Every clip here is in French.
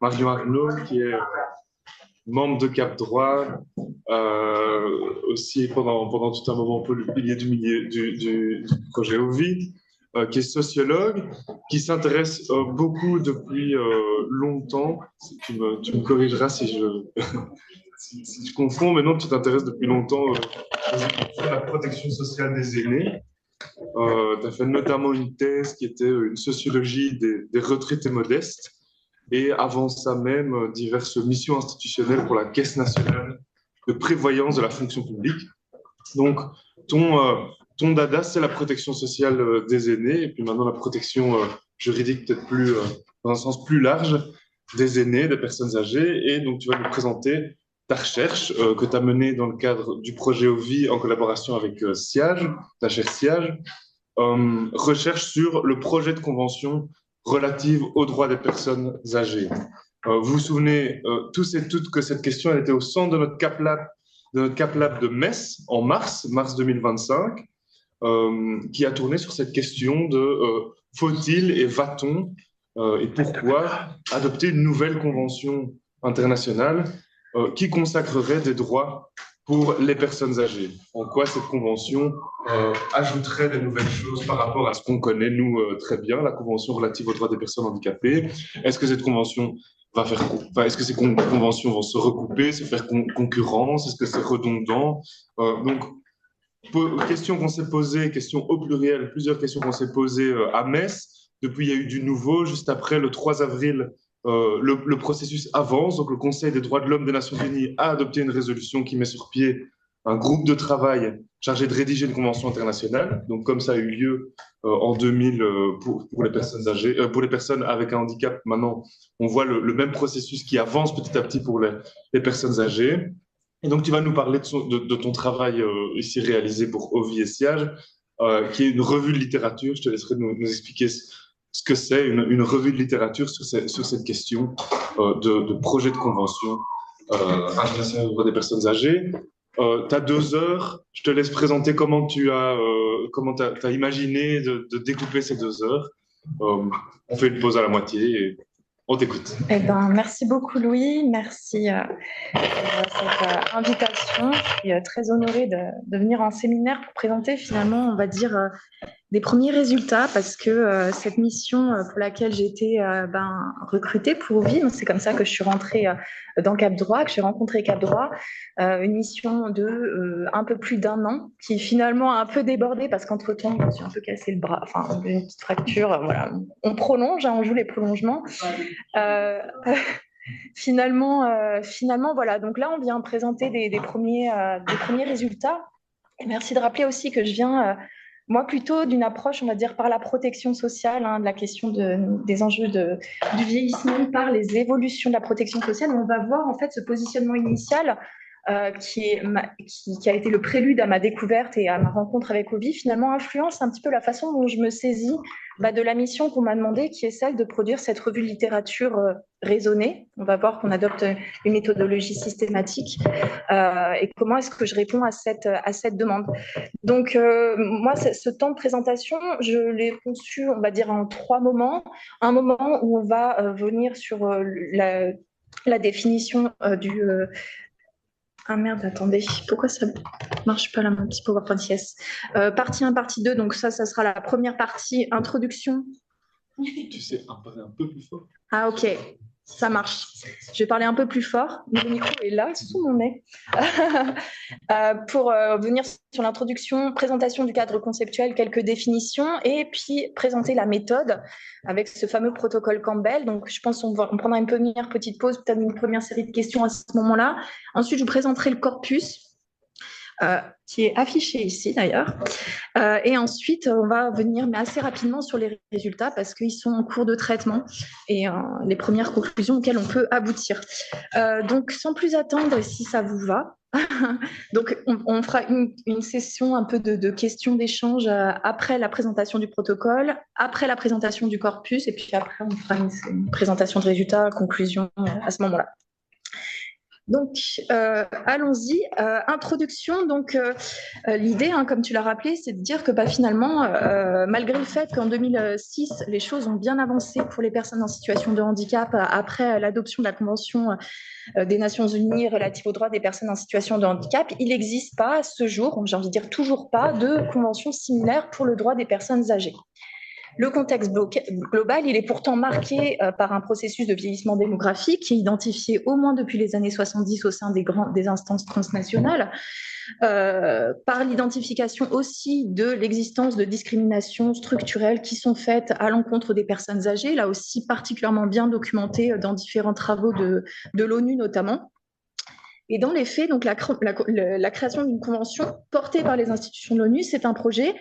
Marion Arnaud, qui est membre de Cap Droit, aussi pendant tout un moment un peu le pilier du projet OVI, qui est sociologue, qui s'intéresse beaucoup depuis longtemps. Tu me corrigeras si si je confonds, mais non, tu t'intéresses depuis longtemps à la protection sociale des aînés. Tu as fait notamment une thèse qui était une sociologie des retraités modestes, et avant ça même, diverses missions institutionnelles pour la Caisse nationale de prévoyance de la fonction publique. Donc, ton dada, c'est la protection sociale des aînés, et puis maintenant la protection juridique peut-être plus, dans un sens plus large, des aînés, des personnes âgées. Et donc, tu vas nous présenter ta recherche que tu as menée dans le cadre du projet OVI en collaboration avec SIAGE, ta chère SIAGE, recherche sur le projet de convention relative aux droits des personnes âgées. Vous vous souvenez tous et toutes que cette question elle était au centre de notre Cap Lab de Metz en mars 2025, qui a tourné sur cette question de faut-il et va-t-on et pourquoi adopter une nouvelle convention internationale qui consacrerait des droits pour les personnes âgées. En quoi cette convention ajouterait des nouvelles choses par rapport à ce qu'on connaît, nous, très bien, la convention relative aux droits des personnes handicapées. Est-ce que cette convention est-ce que ces conventions vont se recouper, se faire concurrence? Est-ce que c'est redondant? Donc, questions qu'on s'est posées, questions au pluriel, plusieurs questions qu'on s'est posées à Metz. Depuis, il y a eu du nouveau. Juste après, le 3 avril, le processus avance. Donc, le Conseil des droits de l'homme des Nations Unies a adopté une résolution qui met sur pied un groupe de travail chargé de rédiger une convention internationale. Donc, comme ça a eu lieu en 2000 pour les personnes âgées, pour les personnes avec un handicap, maintenant, on voit le même processus qui avance petit à petit pour les personnes âgées. Et donc, tu vas nous parler de ton travail ici réalisé pour OVI et SIAGE, qui est une revue de littérature. Je te laisserai nous expliquer ce que c'est une revue de littérature sur cette question de projet de convention internationale des droits des personnes âgées. Tu as 2 heures. Je te laisse présenter comment tu as imaginé de découper ces 2 heures. On fait une pause à la moitié et on t'écoute. Eh ben, merci beaucoup, Louis. Merci pour cette invitation. Je suis très honorée de venir en séminaire pour présenter finalement, on va dire, des premiers résultats parce que cette mission pour laquelle j'ai été recrutée pour vivre, c'est comme ça que je suis rentrée dans Cap Droit, que j'ai rencontré Cap Droit, une mission de un peu plus d'1 an qui finalement a un peu débordé parce qu'entre-temps, je me suis un peu cassé le bras, enfin une petite fracture, voilà. On prolonge, on joue les prolongements. Finalement, voilà. Donc là, on vient présenter des premiers résultats. Et merci de rappeler aussi que je viens moi, plutôt d'une approche, on va dire, par la protection sociale, de la question des enjeux du vieillissement, par les évolutions de la protection sociale. On va voir, en fait, ce positionnement initial qui a été le prélude à ma découverte et à ma rencontre avec Ovi, finalement influence un petit peu la façon dont je me saisis de la mission qu'on m'a demandée, qui est celle de produire cette revue de littérature raisonnée. On va voir qu'on adopte une méthodologie systématique et comment est-ce que je réponds à cette demande. Donc, moi, ce temps de présentation, je l'ai conçu, on va dire, en 3 moments. Un moment où on va venir sur la définition du... Ah merde, attendez, pourquoi ça marche pas là, mon petit PowerPoint? Yes. Partie 1, partie 2, donc ça sera la première partie, introduction. Tu sais, parler un peu plus fort. Ah ok, ça marche. Je vais parler un peu plus fort. Le micro est là, sous mon nez. Pour venir sur l'introduction, présentation du cadre conceptuel, quelques définitions, et puis présenter la méthode avec ce fameux protocole Campbell. Donc, je pense qu'on prendra une première petite pause, peut-être une première série de questions à ce moment-là. Ensuite, je vous présenterai le corpus, qui est affiché ici d'ailleurs. Et ensuite, on va venir, mais assez rapidement, sur les résultats parce qu'ils sont en cours de traitement et les premières conclusions auxquelles on peut aboutir. Donc, sans plus attendre, si ça vous va, donc on fera une session un peu de questions, d'échanges après la présentation du protocole, après la présentation du corpus, et puis après, on fera une présentation de résultats, conclusion à ce moment-là. Donc, allons-y. Introduction. Donc, l'idée, hein, comme tu l'as rappelé, c'est de dire que finalement, malgré le fait qu'en 2006, les choses ont bien avancé pour les personnes en situation de handicap après l'adoption de la Convention des Nations Unies relative aux droits des personnes en situation de handicap, il n'existe pas à ce jour, j'ai envie de dire toujours pas, de convention similaire pour le droit des personnes âgées. Le contexte global, il est pourtant marqué par un processus de vieillissement démographique qui est identifié au moins depuis les années 70 au sein des instances transnationales, par l'identification aussi de l'existence de discriminations structurelles qui sont faites à l'encontre des personnes âgées, là aussi particulièrement bien documentées dans différents travaux de l'ONU notamment. Et dans les faits, donc la création d'une convention portée par les institutions de l'ONU, c'est un projet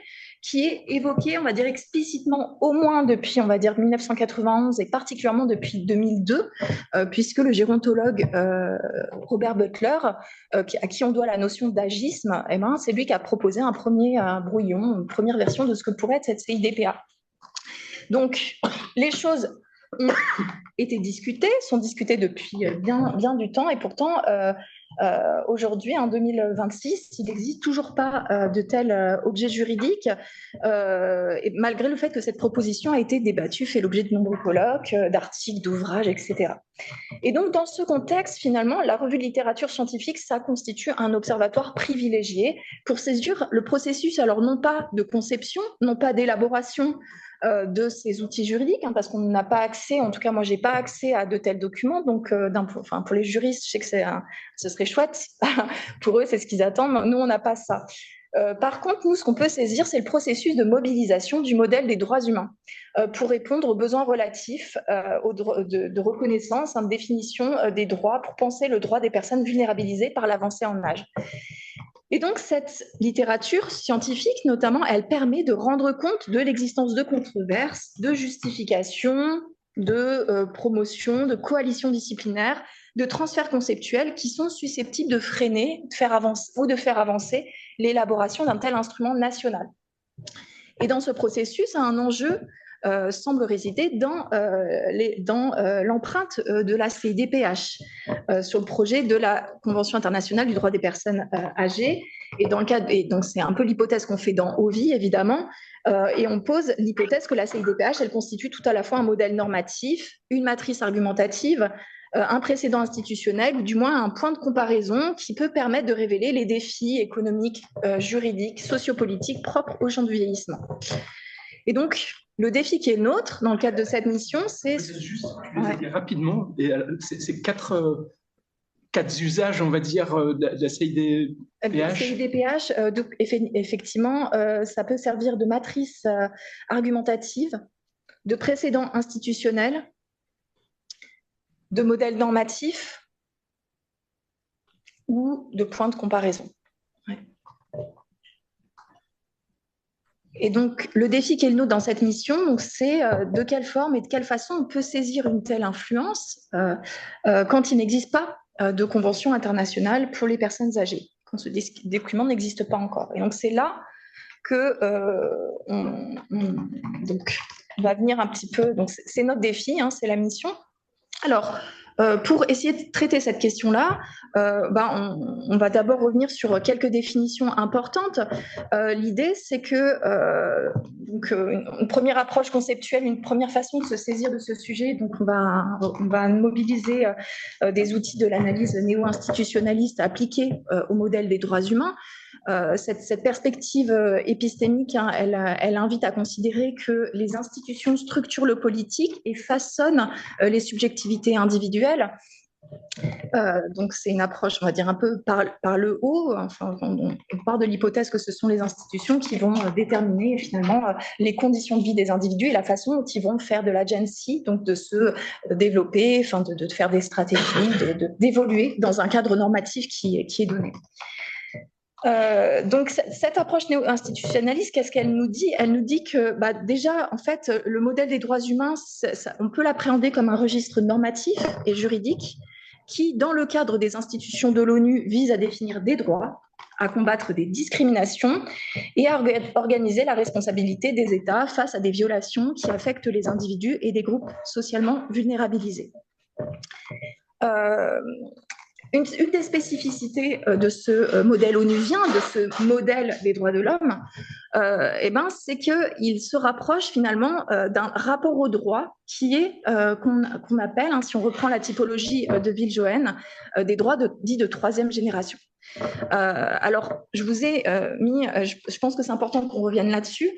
qui est évoqué, on va dire explicitement, au moins depuis, on va dire 1991 et particulièrement depuis 2002, puisque le gérontologue Robert Butler, à qui on doit la notion d'agisme, c'est lui qui a proposé un premier brouillon, une première version de ce que pourrait être cette CIDPA. Donc, les choses ont été discutées, sont discutées depuis bien du temps, et pourtant, aujourd'hui, en 2026, il n'existe toujours pas de tel objet juridique, et malgré le fait que cette proposition a été débattue, fait l'objet de nombreux colloques, d'articles, d'ouvrages, etc. Et donc, dans ce contexte, finalement, la revue de littérature scientifique, ça constitue un observatoire privilégié pour saisir le processus, alors non pas de conception, non pas d'élaboration de ces outils juridiques, hein, parce qu'on n'a pas accès, en tout cas moi j'ai pas accès à de tels documents, donc pour les juristes, je sais que ce serait chouette, pour eux c'est ce qu'ils attendent, nous on n'a pas ça. Par contre, nous, ce qu'on peut saisir, c'est le processus de mobilisation du modèle des droits humains pour répondre aux besoins relatifs de reconnaissance, de définition des droits, pour penser le droit des personnes vulnérabilisées par l'avancée en âge. Et donc, cette littérature scientifique, notamment, elle permet de rendre compte de l'existence de controverses, de justifications, de promotions, de coalitions disciplinaires, de transferts conceptuels qui sont susceptibles de freiner de faire avancer l'élaboration d'un tel instrument national. Et dans ce processus, un enjeu semble résider dans l'empreinte de la CIDPH sur le projet de la Convention internationale du droit des personnes âgées. Et donc c'est un peu l'hypothèse qu'on fait dans OVI, évidemment, et on pose l'hypothèse que la CIDPH, elle constitue tout à la fois un modèle normatif, une matrice argumentative, un précédent institutionnel, ou du moins un point de comparaison qui peut permettre de révéler les défis économiques, juridiques, sociopolitiques propres aux gens du vieillissement. Et donc, le défi qui est le nôtre dans le cadre de cette mission, c'est… Juste rapidement, c'est quatre usages, on va dire, de la CIDPH. CIDPH, effectivement, ça peut servir de matrice argumentative, de précédent institutionnel, de modèle normatif ou de point de comparaison. Ouais. Et donc, le défi qui est le nôtre dans cette mission, c'est de quelle forme et de quelle façon on peut saisir une telle influence quand il n'existe pas de convention internationale pour les personnes âgées, quand ce document n'existe pas encore. Et donc, c'est là que on va venir un petit peu… Donc, c'est notre défi, hein, c'est la mission. Alors, pour essayer de traiter cette question-là, on va d'abord revenir sur quelques définitions importantes. L'idée, c'est que une première approche conceptuelle, une première façon de se saisir de ce sujet, donc on va mobiliser des outils de l'analyse néo-institutionnaliste appliqués au modèle des droits humains. Cette perspective épistémique, hein, elle invite à considérer que les institutions structurent le politique et façonnent les subjectivités individuelles. Donc c'est une approche, on va dire, un peu par le haut. Enfin, on part de l'hypothèse que ce sont les institutions qui vont déterminer finalement les conditions de vie des individus et la façon dont ils vont faire de l'agency, donc de se développer, enfin de faire des stratégies, d'évoluer dans un cadre normatif qui est donné. Donc cette approche néo-institutionnaliste, qu'est-ce qu'elle nous dit? Elle nous dit que déjà, en fait, le modèle des droits humains, on peut l'appréhender comme un registre normatif et juridique qui, dans le cadre des institutions de l'ONU, vise à définir des droits, à combattre des discriminations et à organiser la responsabilité des États face à des violations qui affectent les individus et des groupes socialement vulnérabilisés. Une des spécificités de ce modèle onusien, de ce modèle des droits de l'homme, c'est qu'il se rapproche finalement d'un rapport au droit qui est, qu'on appelle, si on reprend la typologie de Villejoen, des droits dits de troisième génération. Alors, je vous ai mis, je pense que c'est important qu'on revienne là-dessus.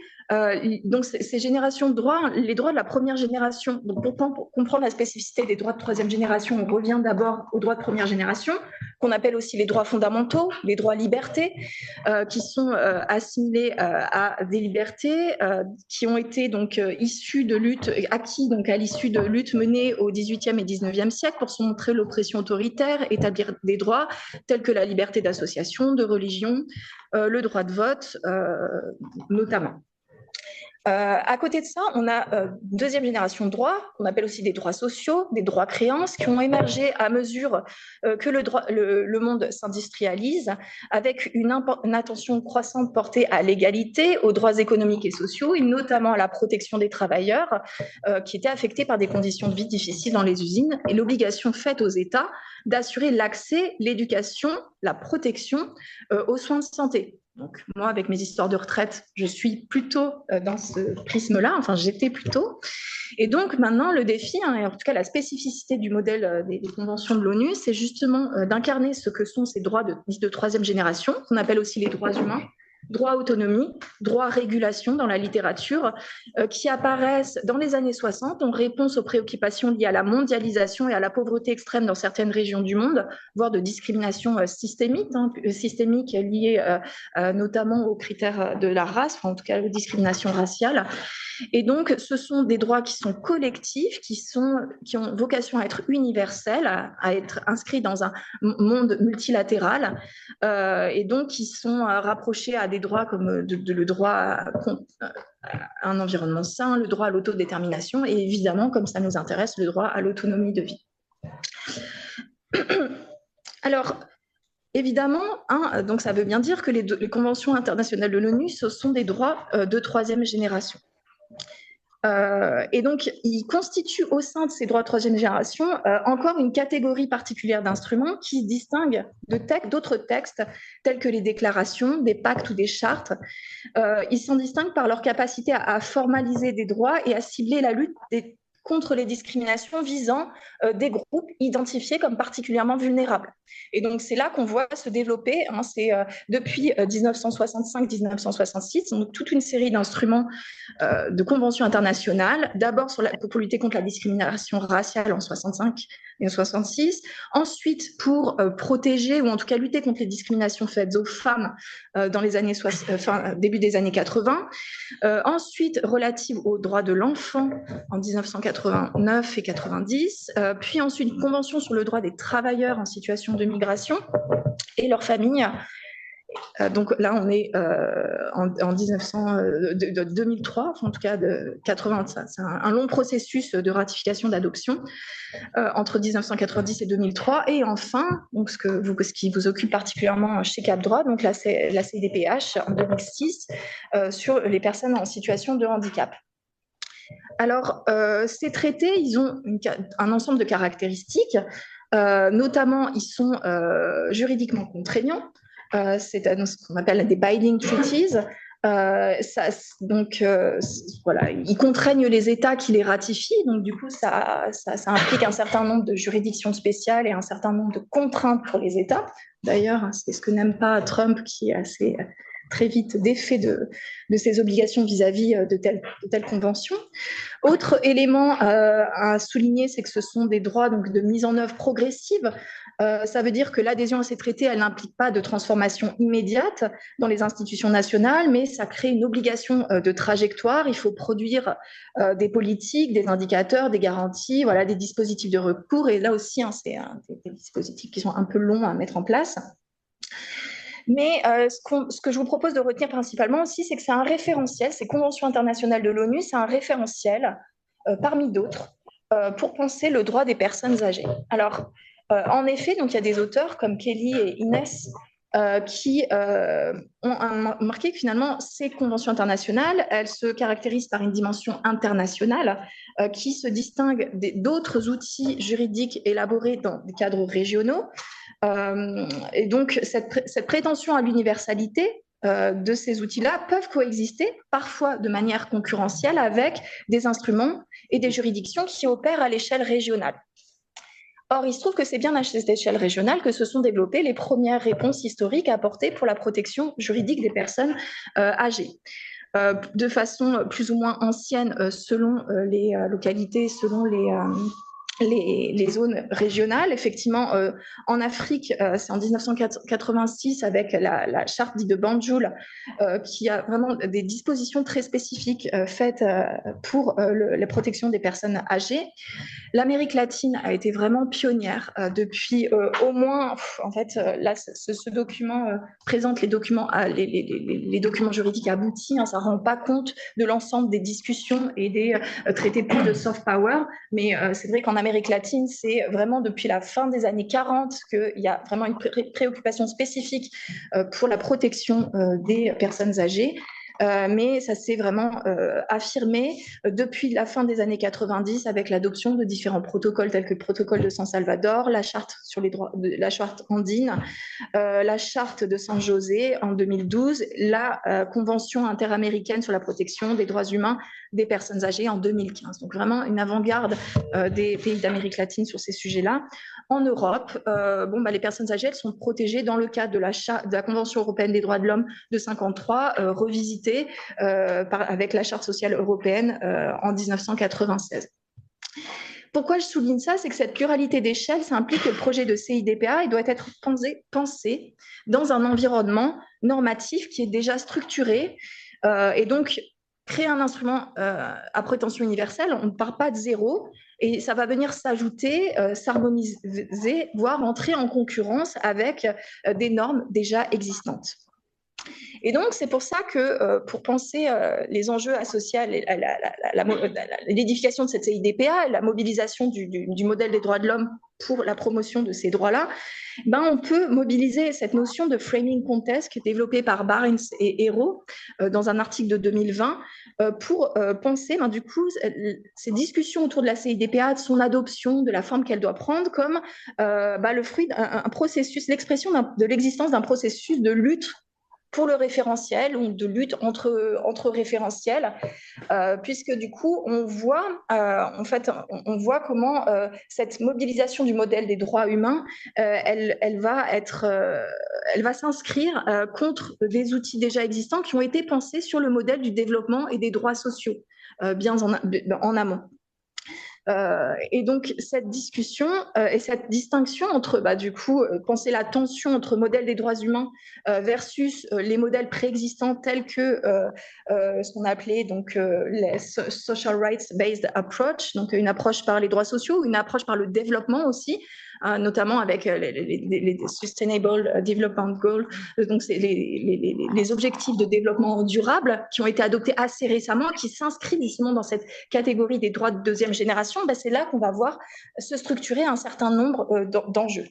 Donc, ces générations de droits, les droits de la première génération, donc pour comprendre la spécificité des droits de troisième génération, on revient d'abord aux droits de première génération, qu'on appelle aussi les droits fondamentaux, les droits libertés, qui sont assimilés à des libertés qui ont été donc issues de luttes, acquis donc à l'issue de luttes menées au XVIIIe et XIXe siècle pour se montrer l'oppression autoritaire, établir des droits tels que la liberté d'association, de religion, le droit de vote notamment. À côté de ça, on a une deuxième génération de droits, qu'on appelle aussi des droits sociaux, des droits créances, qui ont émergé à mesure que le monde s'industrialise, avec une attention croissante portée à l'égalité, aux droits économiques et sociaux, et notamment à la protection des travailleurs qui étaient affectés par des conditions de vie difficiles dans les usines, et l'obligation faite aux États d'assurer l'accès, l'éducation, la protection aux soins de santé. Donc, moi, avec mes histoires de retraite, je suis plutôt dans ce prisme-là, enfin, j'étais plutôt. Et donc, maintenant, le défi, et en tout cas la spécificité du modèle des conventions de l'ONU, c'est justement d'incarner ce que sont ces droits de troisième génération, qu'on appelle aussi les droits humains, droit à autonomie, droit à régulation dans la littérature, qui apparaissent dans les années 60 en réponse aux préoccupations liées à la mondialisation et à la pauvreté extrême dans certaines régions du monde, voire de discrimination systémique liée notamment aux critères de la race, enfin, en tout cas aux discriminations raciales. Et donc, ce sont des droits qui sont collectifs, qui ont vocation à être universels, à être inscrits dans un monde multilatéral, et donc qui sont rapprochés à des droits comme le droit à un environnement sain, le droit à l'autodétermination, et évidemment, comme ça nous intéresse, le droit à l'autonomie de vie. Alors, évidemment, donc ça veut bien dire que les conventions internationales de l'ONU, ce sont des droits de troisième génération. Et donc, il constitue au sein de ces droits de troisième génération encore une catégorie particulière d'instruments qui distingue d'autres textes tels que les déclarations, des pactes ou des chartes. Ils s'en distinguent par leur capacité à formaliser des droits et à cibler la lutte contre les discriminations visant des groupes identifiés comme particulièrement vulnérables. Et donc, c'est là qu'on voit se développer, c'est depuis 1965-1966, donc toute une série d'instruments de conventions internationales, d'abord pour lutter contre la discrimination raciale en 65 et en 66, ensuite pour protéger ou en tout cas lutter contre les discriminations faites aux femmes dans les années début des années 80, ensuite relative aux droits de l'enfant en 1989 et 90, puis ensuite une convention sur le droit des travailleurs en situation de migration et leurs familles. Donc là, on est en 2003, enfin, en tout cas de 80. C'est un long processus de ratification d'adoption entre 1990 et 2003. Et enfin, donc ce qui vous occupe particulièrement chez Cap Droit, donc la CEDPH en 2006 sur les personnes en situation de handicap. Alors, ces traités, ils ont un ensemble de caractéristiques. Notamment, ils sont juridiquement contraignants. C'est ce qu'on appelle des binding treaties. Voilà, ils contraignent les États qui les ratifient. Donc, du coup, ça implique un certain nombre de juridictions spéciales et un certain nombre de contraintes pour les États. D'ailleurs, c'est ce que n'aime pas Trump, qui est assez très vite défait de ses obligations vis-à-vis de telles conventions. Autre élément à souligner, c'est que ce sont des droits donc, de mise en œuvre progressive. Ça veut dire que l'adhésion à ces traités, elle n'implique pas de transformation immédiate dans les institutions nationales, mais ça crée une obligation de trajectoire. Il faut produire des politiques, des indicateurs, des garanties, voilà, des dispositifs de recours. Et là aussi, c'est des dispositifs qui sont un peu longs à mettre en place. Mais ce que je vous propose de retenir principalement aussi, c'est que c'est un référentiel, ces conventions internationales de l'ONU, c'est un référentiel parmi d'autres pour penser le droit des personnes âgées. Alors, en effet, donc, il y a des auteurs comme Kelly et Inès qui ont remarqué que finalement, ces conventions internationales, elles se caractérisent par une dimension internationale qui se distingue d'autres outils juridiques élaborés dans des cadres régionaux. Et donc, cette prétention à l'universalité de ces outils-là peuvent coexister, parfois de manière concurrentielle, avec des instruments et des juridictions qui opèrent à l'échelle régionale. Or, il se trouve que c'est bien à cette échelle régionale que se sont développées les premières réponses historiques apportées pour la protection juridique des personnes âgées. De façon plus ou moins ancienne, selon les localités, selon les zones régionales. Effectivement, en Afrique, c'est en 1986 avec la charte dite de Banjul qui a vraiment des dispositions très spécifiques faites pour la protection des personnes âgées. L'Amérique latine a été vraiment pionnière depuis au moins, en fait, là, ce document présente les documents juridiques aboutis. Hein, ça ne rend pas compte de l'ensemble des discussions et des traités de soft power, mais c'est vrai qu'en Amérique latine, c'est vraiment depuis la fin des années 40 qu'il y a vraiment une préoccupation spécifique pour la protection des personnes âgées. Mais ça s'est vraiment affirmé depuis la fin des années 90 avec l'adoption de différents protocoles tels que le protocole de San Salvador, la charte sur les droits, la charte andine, la charte de San José en 2012, la convention interaméricaine sur la protection des droits humains des personnes âgées en 2015. Donc vraiment une avant-garde des pays d'Amérique latine sur ces sujets-là. En Europe, les personnes âgées elles sont protégées dans le cadre de la Convention européenne des droits de l'homme de 1953, revisitée avec la Charte sociale européenne en 1996. Pourquoi je souligne ça? C'est que cette pluralité d'échelles, ça implique que le projet de CIDPA il doit être pensé dans un environnement normatif qui est déjà structuré et donc créer un instrument à prétention universelle, on ne part pas de zéro et ça va venir s'ajouter, s'harmoniser, voire entrer en concurrence avec des normes déjà existantes. Et donc, c'est pour ça que pour penser les enjeux associés à l'édification de cette CIDPA, la mobilisation du modèle des droits de l'homme pour la promotion de ces droits-là, on peut mobiliser cette notion de framing contest qui est développée par Barnes et Hérault dans un article de 2020 pour penser du coup ces discussions autour de la CIDPA, de son adoption, de la forme qu'elle doit prendre comme le fruit d'un processus, l'expression de l'existence d'un processus de lutte pour le référentiel ou de lutte entre référentiels, puisque du coup, on voit comment cette mobilisation du modèle des droits humains, elle va s'inscrire contre des outils déjà existants qui ont été pensés sur le modèle du développement et des droits sociaux, bien en amont. Et donc, cette discussion et cette distinction entre, penser la tension entre modèle des droits humains versus les modèles préexistants tels que ce qu'on a appelé les social rights-based approach, donc une approche par les droits sociaux, une approche par le développement aussi, notamment avec les Sustainable Development Goals, donc c'est les objectifs de développement durable qui ont été adoptés assez récemment, qui s'inscrivent justement dans cette catégorie des droits de deuxième génération. C'est là qu'on va voir se structurer un certain nombre d'enjeux.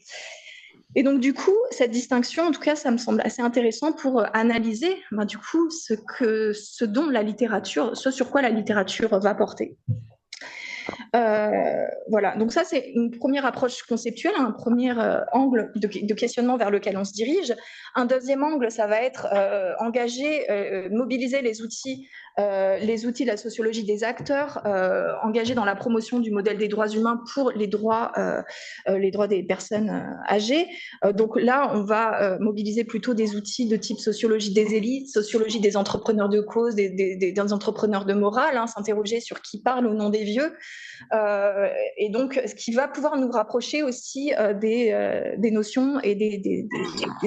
Et donc, du coup, cette distinction, en tout cas, ça me semble assez intéressant pour analyser, du coup, ce sur quoi la littérature va porter. Voilà, donc ça c'est une première approche conceptuelle, un premier angle de questionnement vers lequel on se dirige. Un deuxième angle, ça va être mobiliser les outils de la sociologie des acteurs, engagés dans la promotion du modèle des droits humains pour les droits des personnes âgées. Donc là, on va mobiliser plutôt des outils de type sociologie des élites, sociologie des entrepreneurs de cause, des entrepreneurs de morale, s'interroger sur qui parle au nom des vieux. Et donc, ce qui va pouvoir nous rapprocher aussi des notions et des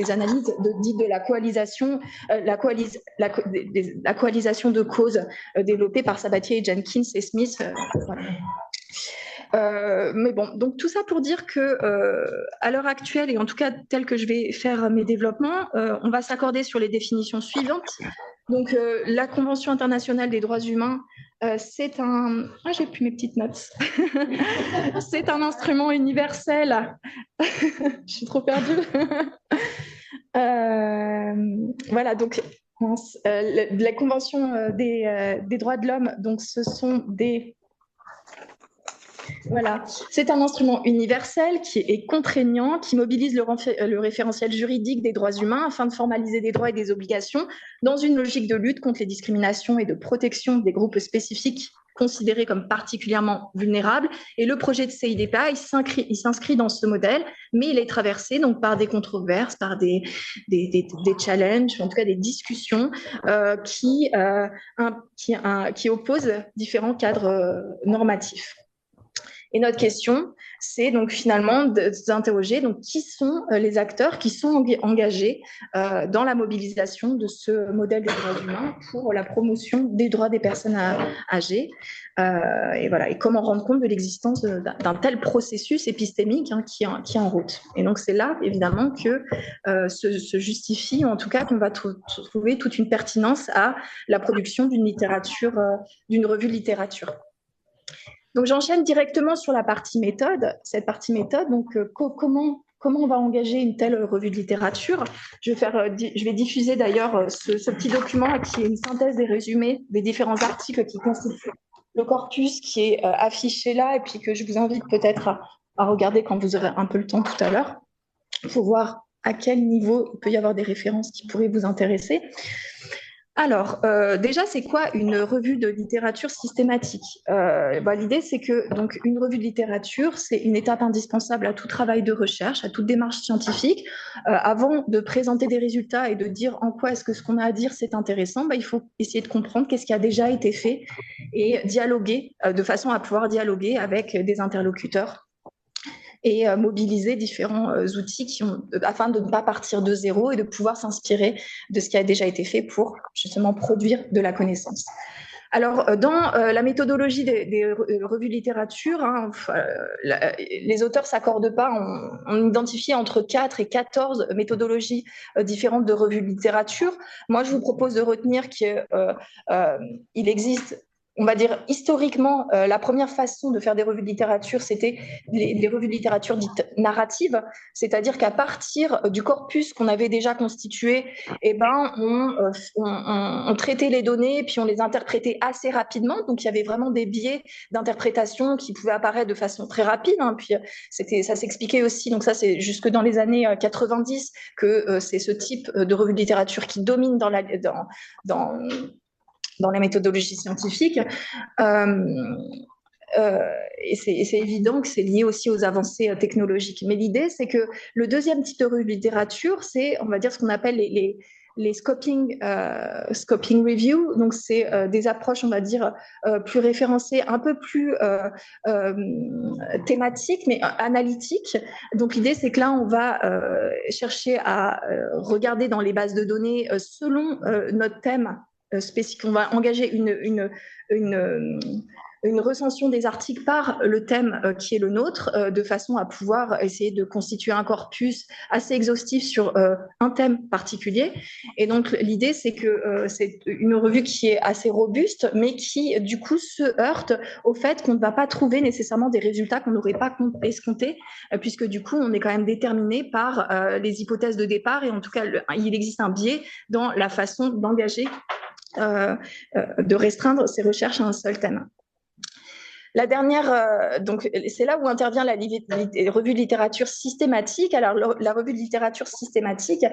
analyses dites de la coalisation, la coalisation de causes développée par Sabatier et Jenkins et Smith. Voilà. Mais bon, donc tout ça pour dire que à l'heure actuelle, et en tout cas tel que je vais faire mes développements, on va s'accorder sur les définitions suivantes. Donc la Convention internationale des droits humains, c'est un... Ah, j'ai plus mes petites notes. C'est un instrument universel. Je suis trop perdue. Voilà, donc la Convention des droits de l'homme, donc ce sont des Voilà, c'est un instrument universel qui est contraignant, qui mobilise le référentiel juridique des droits humains afin de formaliser des droits et des obligations dans une logique de lutte contre les discriminations et de protection des groupes spécifiques considérés comme particulièrement vulnérables. Et le projet de CIDPA, il s'inscrit dans ce modèle, mais il est traversé donc par des controverses, par des challenges, en tout cas des discussions qui opposent différents cadres normatifs. Et notre question, c'est donc finalement de s'interroger donc qui sont les acteurs qui sont engagés dans la mobilisation de ce modèle des droits humains pour la promotion des droits des personnes âgées. Et voilà, et comment rendre compte de l'existence d'un tel processus épistémique qui est en route. Et donc c'est là évidemment que se justifie, ou en tout cas qu'on va trouver toute une pertinence à la production d'une littérature, d'une revue de littérature. Donc j'enchaîne directement sur la partie méthode. Cette partie méthode, donc comment on va engager une telle revue de littérature. Je vais diffuser d'ailleurs ce petit document qui est une synthèse des résumés des différents articles qui constituent le corpus qui est affiché là et puis que je vous invite peut-être à regarder quand vous aurez un peu le temps tout à l'heure pour voir à quel niveau il peut y avoir des références qui pourraient vous intéresser. Alors, déjà, c'est quoi une revue de littérature systématique? L'idée, c'est que donc, une revue de littérature, c'est une étape indispensable à tout travail de recherche, à toute démarche scientifique. Avant de présenter des résultats et de dire en quoi est-ce que ce qu'on a à dire, c'est intéressant, il faut essayer de comprendre qu'est-ce qui a déjà été fait et dialoguer de façon à pouvoir dialoguer avec des interlocuteurs et mobiliser différents outils afin de ne pas partir de zéro et de pouvoir s'inspirer de ce qui a déjà été fait pour justement produire de la connaissance. Alors, dans la méthodologie des revues de littérature, les auteurs ne s'accordent pas. On identifie entre 4 et 14 méthodologies différentes de revues de littérature. Moi, je vous propose de retenir qu'il existe, on va dire historiquement, la première façon de faire des revues de littérature, c'était les revues de littérature dites narratives, c'est-à-dire qu'à partir du corpus qu'on avait déjà constitué, on traitait les données et puis on les interprétait assez rapidement. Donc il y avait vraiment des biais d'interprétation qui pouvaient apparaître de façon très rapide. Puis ça s'expliquait aussi. Donc ça, c'est jusque dans les années 90 que c'est ce type de revue de littérature qui domine dans la méthodologie scientifique. Et c'est évident que c'est lié aussi aux avancées technologiques. Mais l'idée, c'est que le deuxième type de revue de littérature, c'est, on va dire, ce qu'on appelle les scoping review. Donc, c'est des approches, on va dire, plus référencées, un peu plus thématiques, mais analytiques. Donc, l'idée, c'est que là, on va chercher à regarder dans les bases de données selon notre thème spécifique. On va engager une recension des articles par le thème qui est le nôtre, de façon à pouvoir essayer de constituer un corpus assez exhaustif sur un thème particulier. Et donc, l'idée, c'est que c'est une revue qui est assez robuste, mais qui, du coup, se heurte au fait qu'on ne va pas trouver nécessairement des résultats qu'on n'aurait pas escomptés, puisque, du coup, on est quand même déterminé par les hypothèses de départ, et en tout cas, il existe un biais dans la façon d'engager, de restreindre ses recherches à un seul thème. La dernière, donc c'est là où intervient la revue de littérature systématique. Alors, la revue de littérature systématique,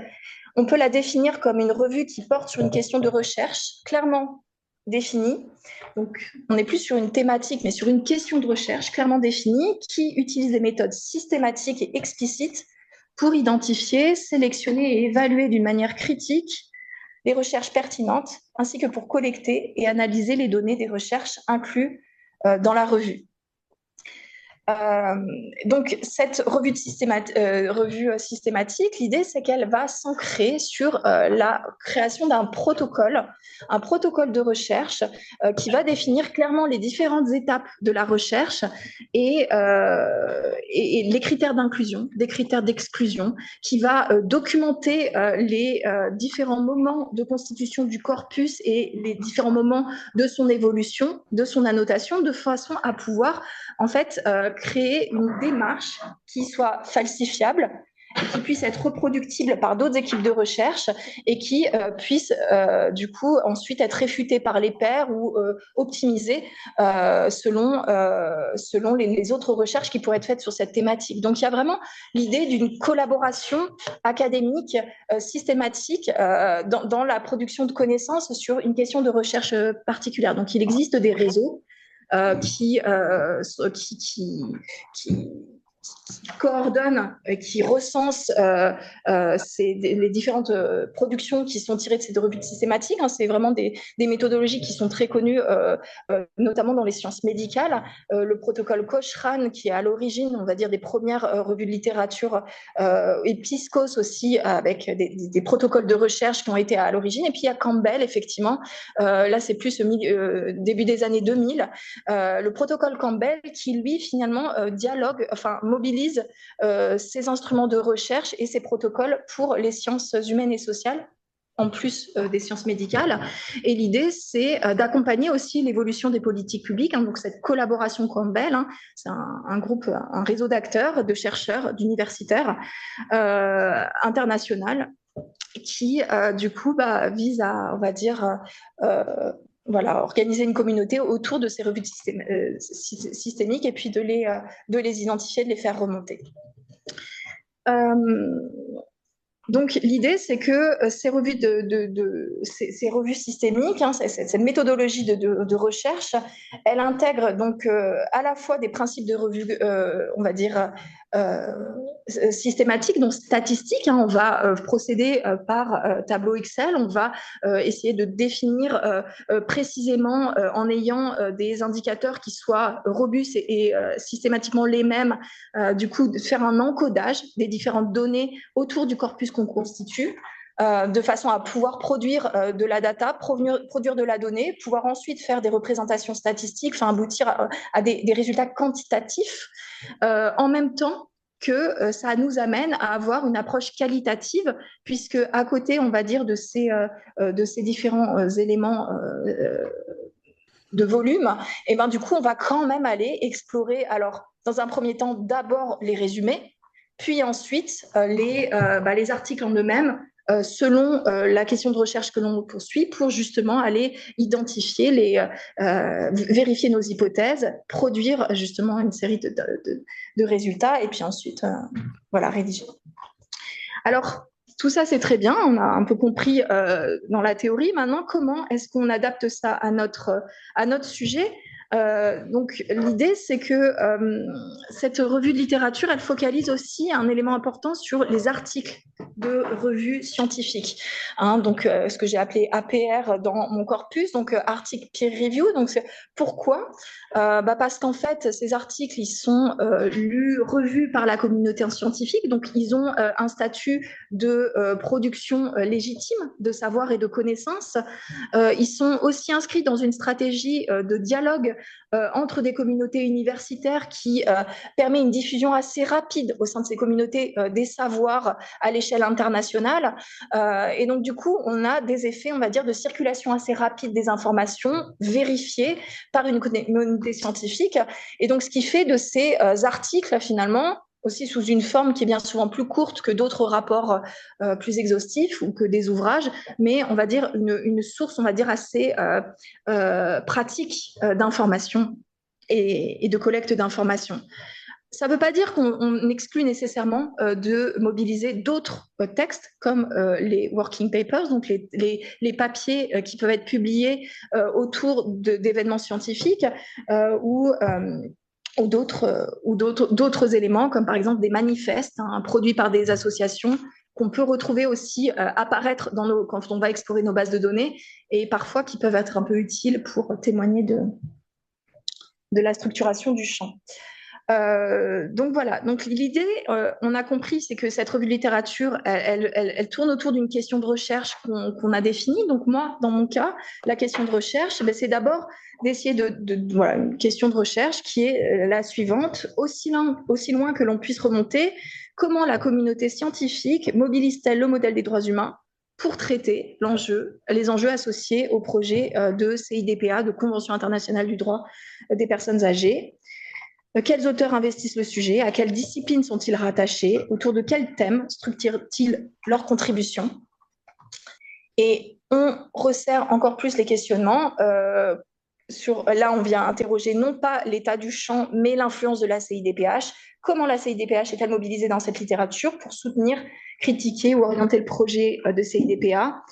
on peut la définir comme une revue qui porte sur une question de recherche clairement définie. Donc, on n'est plus sur une thématique, mais sur une question de recherche clairement définie qui utilise des méthodes systématiques et explicites pour identifier, sélectionner et évaluer d'une manière critique les recherches pertinentes, ainsi que pour collecter et analyser les données des recherches incluses dans la revue. Donc, cette revue systématique, l'idée, c'est qu'elle va s'ancrer sur la création d'un protocole, un protocole de recherche qui va définir clairement les différentes étapes de la recherche et les critères d'inclusion, des critères d'exclusion, qui va documenter les différents moments de constitution du corpus et les différents moments de son évolution, de son annotation, de façon à pouvoir, en fait, créer une démarche qui soit falsifiable et qui puisse être reproductible par d'autres équipes de recherche et qui puisse du coup ensuite être réfutée par les pairs ou optimisée selon les autres recherches qui pourraient être faites sur cette thématique. Donc il y a vraiment l'idée d'une collaboration académique systématique dans la production de connaissances sur une question de recherche particulière. Donc il existe des réseaux qui coordonne, qui recense les différentes productions qui sont tirées de ces revues systématiques. C'est vraiment des méthodologies qui sont très connues, notamment dans les sciences médicales. Le protocole Cochrane, qui est à l'origine, on va dire, des premières revues de littérature, et PSCOS aussi, avec des protocoles de recherche qui ont été à l'origine. Et puis il y a Campbell, effectivement. Là, c'est plus début des années 2000. Le protocole Campbell qui, lui, finalement, mobilise ces instruments de recherche et ces protocoles pour les sciences humaines et sociales, en plus des sciences médicales. Et l'idée, c'est d'accompagner aussi l'évolution des politiques publiques. Donc cette collaboration Campbell, c'est un groupe, un réseau d'acteurs, de chercheurs, d'universitaires international qui, du coup, vise à, on va dire, organiser une communauté autour de ces revues systémiques et puis de les identifier, de les faire remonter. Donc l'idée, c'est que ces revues, ces revues systémiques, cette méthodologie de recherche, elle intègre donc à la fois des principes de revue, on va dire, systématiques, donc statistiques. On va procéder par tableau Excel, on va essayer de définir précisément en ayant des indicateurs qui soient robustes et systématiquement les mêmes, du coup, de faire un encodage des différentes données autour du corpus qu'on constitue, de façon à pouvoir produire de la data, produire de la donnée, pouvoir ensuite faire des représentations statistiques, aboutir à des résultats quantitatifs, en même temps que ça nous amène à avoir une approche qualitative, puisque à côté, on va dire, de ces différents éléments de volume, et du coup, on va quand même aller explorer, alors, dans un premier temps, d'abord les résumés, puis ensuite les articles en eux-mêmes, selon la question de recherche que l'on poursuit, pour justement aller identifier, vérifier nos hypothèses, produire justement une série de résultats, et puis ensuite, rédiger. Alors, tout ça, c'est très bien, on a un peu compris dans la théorie. Maintenant, comment est-ce qu'on adapte ça à notre sujet ? Donc l'idée, c'est que cette revue de littérature, elle focalise aussi un élément important sur les articles de revues scientifiques. Donc ce que j'ai appelé APR dans mon corpus, donc article peer review. Donc pourquoi ? Parce qu'en fait, ces articles, ils sont lus, revus par la communauté scientifique, donc ils ont un statut de production légitime de savoir et de connaissances. Ils sont aussi inscrits dans une stratégie de dialogue entre des communautés universitaires qui permet une diffusion assez rapide au sein de ces communautés des savoirs à l'échelle internationale. Et donc, du coup, on a des effets, on va dire, de circulation assez rapide des informations vérifiées par une communauté scientifique. Et donc, ce qui fait de ces articles, finalement, aussi sous une forme qui est bien souvent plus courte que d'autres rapports plus exhaustifs ou que des ouvrages, mais on va dire une source, on va dire, assez pratique d'information et de collecte d'informations. Ça ne veut pas dire qu'on exclut nécessairement de mobiliser d'autres textes comme les working papers, donc les papiers qui peuvent être publiés autour d'événements scientifiques ou d'autres éléments, comme par exemple des manifestes produits par des associations qu'on peut retrouver aussi apparaître quand on va explorer nos bases de données et parfois qui peuvent être un peu utiles pour témoigner de la structuration du champ. Donc voilà, donc l'idée, on a compris, c'est que cette revue de littérature, elle tourne autour d'une question de recherche qu'on a définie. Donc moi, dans mon cas, la question de recherche, c'est d'abord d'essayer une question de recherche qui est la suivante, aussi loin que l'on puisse remonter, comment la communauté scientifique mobilise-t-elle le modèle des droits humains pour traiter les enjeux associés au projet de CIDPA, de Convention internationale du droit des personnes âgées. Quels auteurs investissent le sujet? À quelle discipline sont-ils rattachés? Autour de quels thèmes structurent-ils leur contribution? Et on resserre encore plus les questionnements. Là, on vient interroger non pas l'état du champ, mais l'influence de la CIDPH. Comment la CIDPH est-elle mobilisée dans cette littérature pour soutenir, critiquer ou orienter le projet de CIDPA?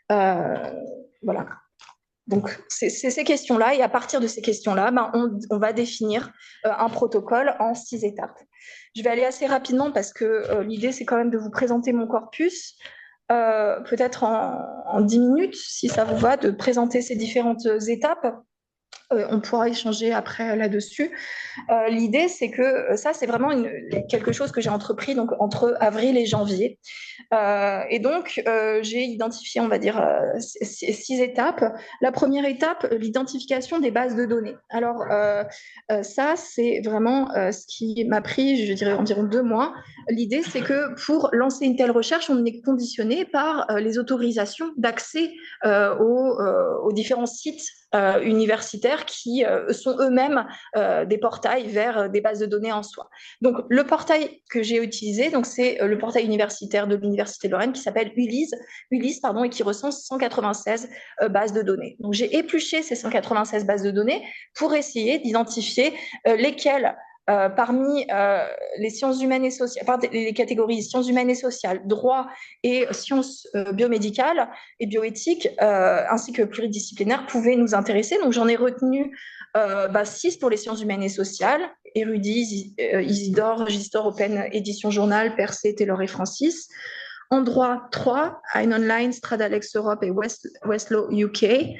Voilà. Donc, c'est ces questions-là, et à partir de ces questions-là, on va définir un protocole en 6 étapes. Je vais aller assez rapidement parce que l'idée, c'est quand même de vous présenter mon corpus, peut-être en 10 minutes, si ça vous va, de présenter ces différentes étapes. On pourra échanger après là-dessus. L'idée, c'est que ça, c'est vraiment quelque chose que j'ai entrepris donc, entre avril et janvier. Et donc, j'ai identifié, on va dire, 6 étapes. La première étape, l'identification des bases de données. Alors, ça, c'est vraiment ce qui m'a pris, je dirais, environ 2 mois. L'idée, c'est que pour lancer une telle recherche, on est conditionné par les autorisations d'accès aux différents sites universitaires qui sont eux-mêmes des portails vers des bases de données en soi. Donc, le portail que j'ai utilisé, c'est le portail universitaire de l'Université de Lorraine qui s'appelle Ulysse, et qui recense 196 bases de données. Donc, j'ai épluché ces 196 bases de données pour essayer d'identifier lesquelles parmi les sciences humaines et sociales, les catégories sciences humaines et sociales, droit et sciences biomédicales et bioéthiques, ainsi que pluridisciplinaires, pouvaient nous intéresser. Donc, j'en ai retenu 6 pour les sciences humaines et sociales, Érudit, Isidore, Gistor, Open Édition Journal, Percé, Taylor et Francis. En droit, 3, Hein Online, Stradalex Europe et Westlaw UK.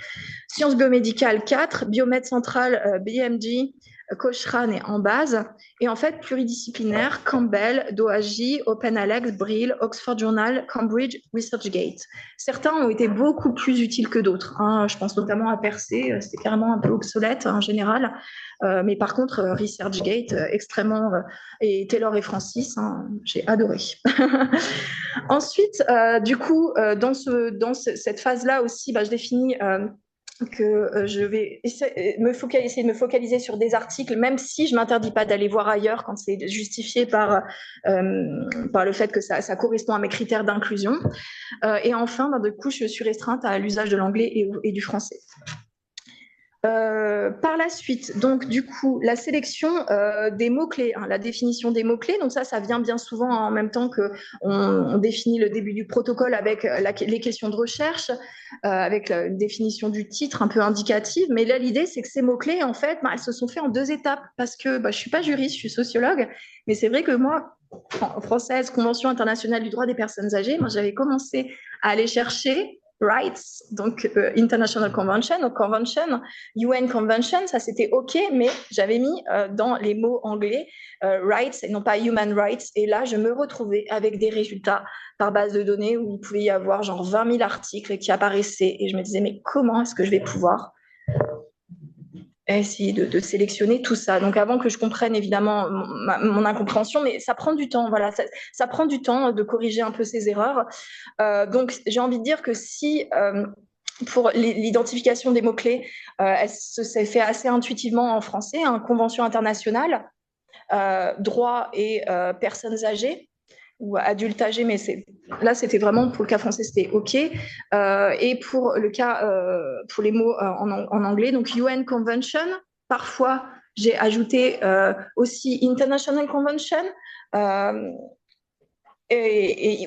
Sciences biomédicales, 4, Biomed Central, BMG, Cochrane et en base. Et en fait, pluridisciplinaire, Campbell, Dohagy, OpenAlex, Brill, Oxford Journal, Cambridge, ResearchGate. Certains ont été beaucoup plus utiles que d'autres. Je pense notamment à Percé, c'était carrément un peu obsolète en général. Mais par contre, ResearchGate, extrêmement... et Taylor et Francis, j'ai adoré. Ensuite, du coup, dans cette phase-là aussi, je définis... que je vais essayer de me focaliser sur des articles, même si je ne m'interdis pas d'aller voir ailleurs quand c'est justifié par le fait que ça correspond à mes critères d'inclusion. Et enfin, du coup, je suis restreinte à l'usage de l'anglais et du français. Par la suite, donc du coup, la sélection des mots-clés, la définition des mots-clés, donc ça vient bien souvent en même temps qu'on définit le début du protocole avec les questions de recherche, avec la définition du titre un peu indicative, mais là l'idée c'est que ces mots-clés, en fait, elles se sont fait en 2 étapes, parce que je ne suis pas juriste, je suis sociologue, mais c'est vrai que moi, française, Convention internationale du droit des personnes âgées, j'avais commencé à aller chercher rights, donc International Convention, donc Convention, UN Convention, ça c'était OK, mais j'avais mis dans les mots anglais rights et non pas human rights, et là je me retrouvais avec des résultats par base de données où il pouvait y avoir genre 20 000 articles qui apparaissaient, et je me disais mais comment est-ce que je vais pouvoir essayer de sélectionner tout ça. Donc avant que je comprenne évidemment mon incompréhension, mais ça prend du temps, voilà, ça prend du temps de corriger un peu ces erreurs. Donc j'ai envie de dire que si pour l'identification des mots-clés, elle s'est fait assez intuitivement en français, convention internationale, droit et personnes âgées, ou adultes âgés, mais là, c'était vraiment, pour le cas français, c'était OK. Et pour le cas, pour les mots en anglais, donc UN Convention, parfois, j'ai ajouté aussi International Convention,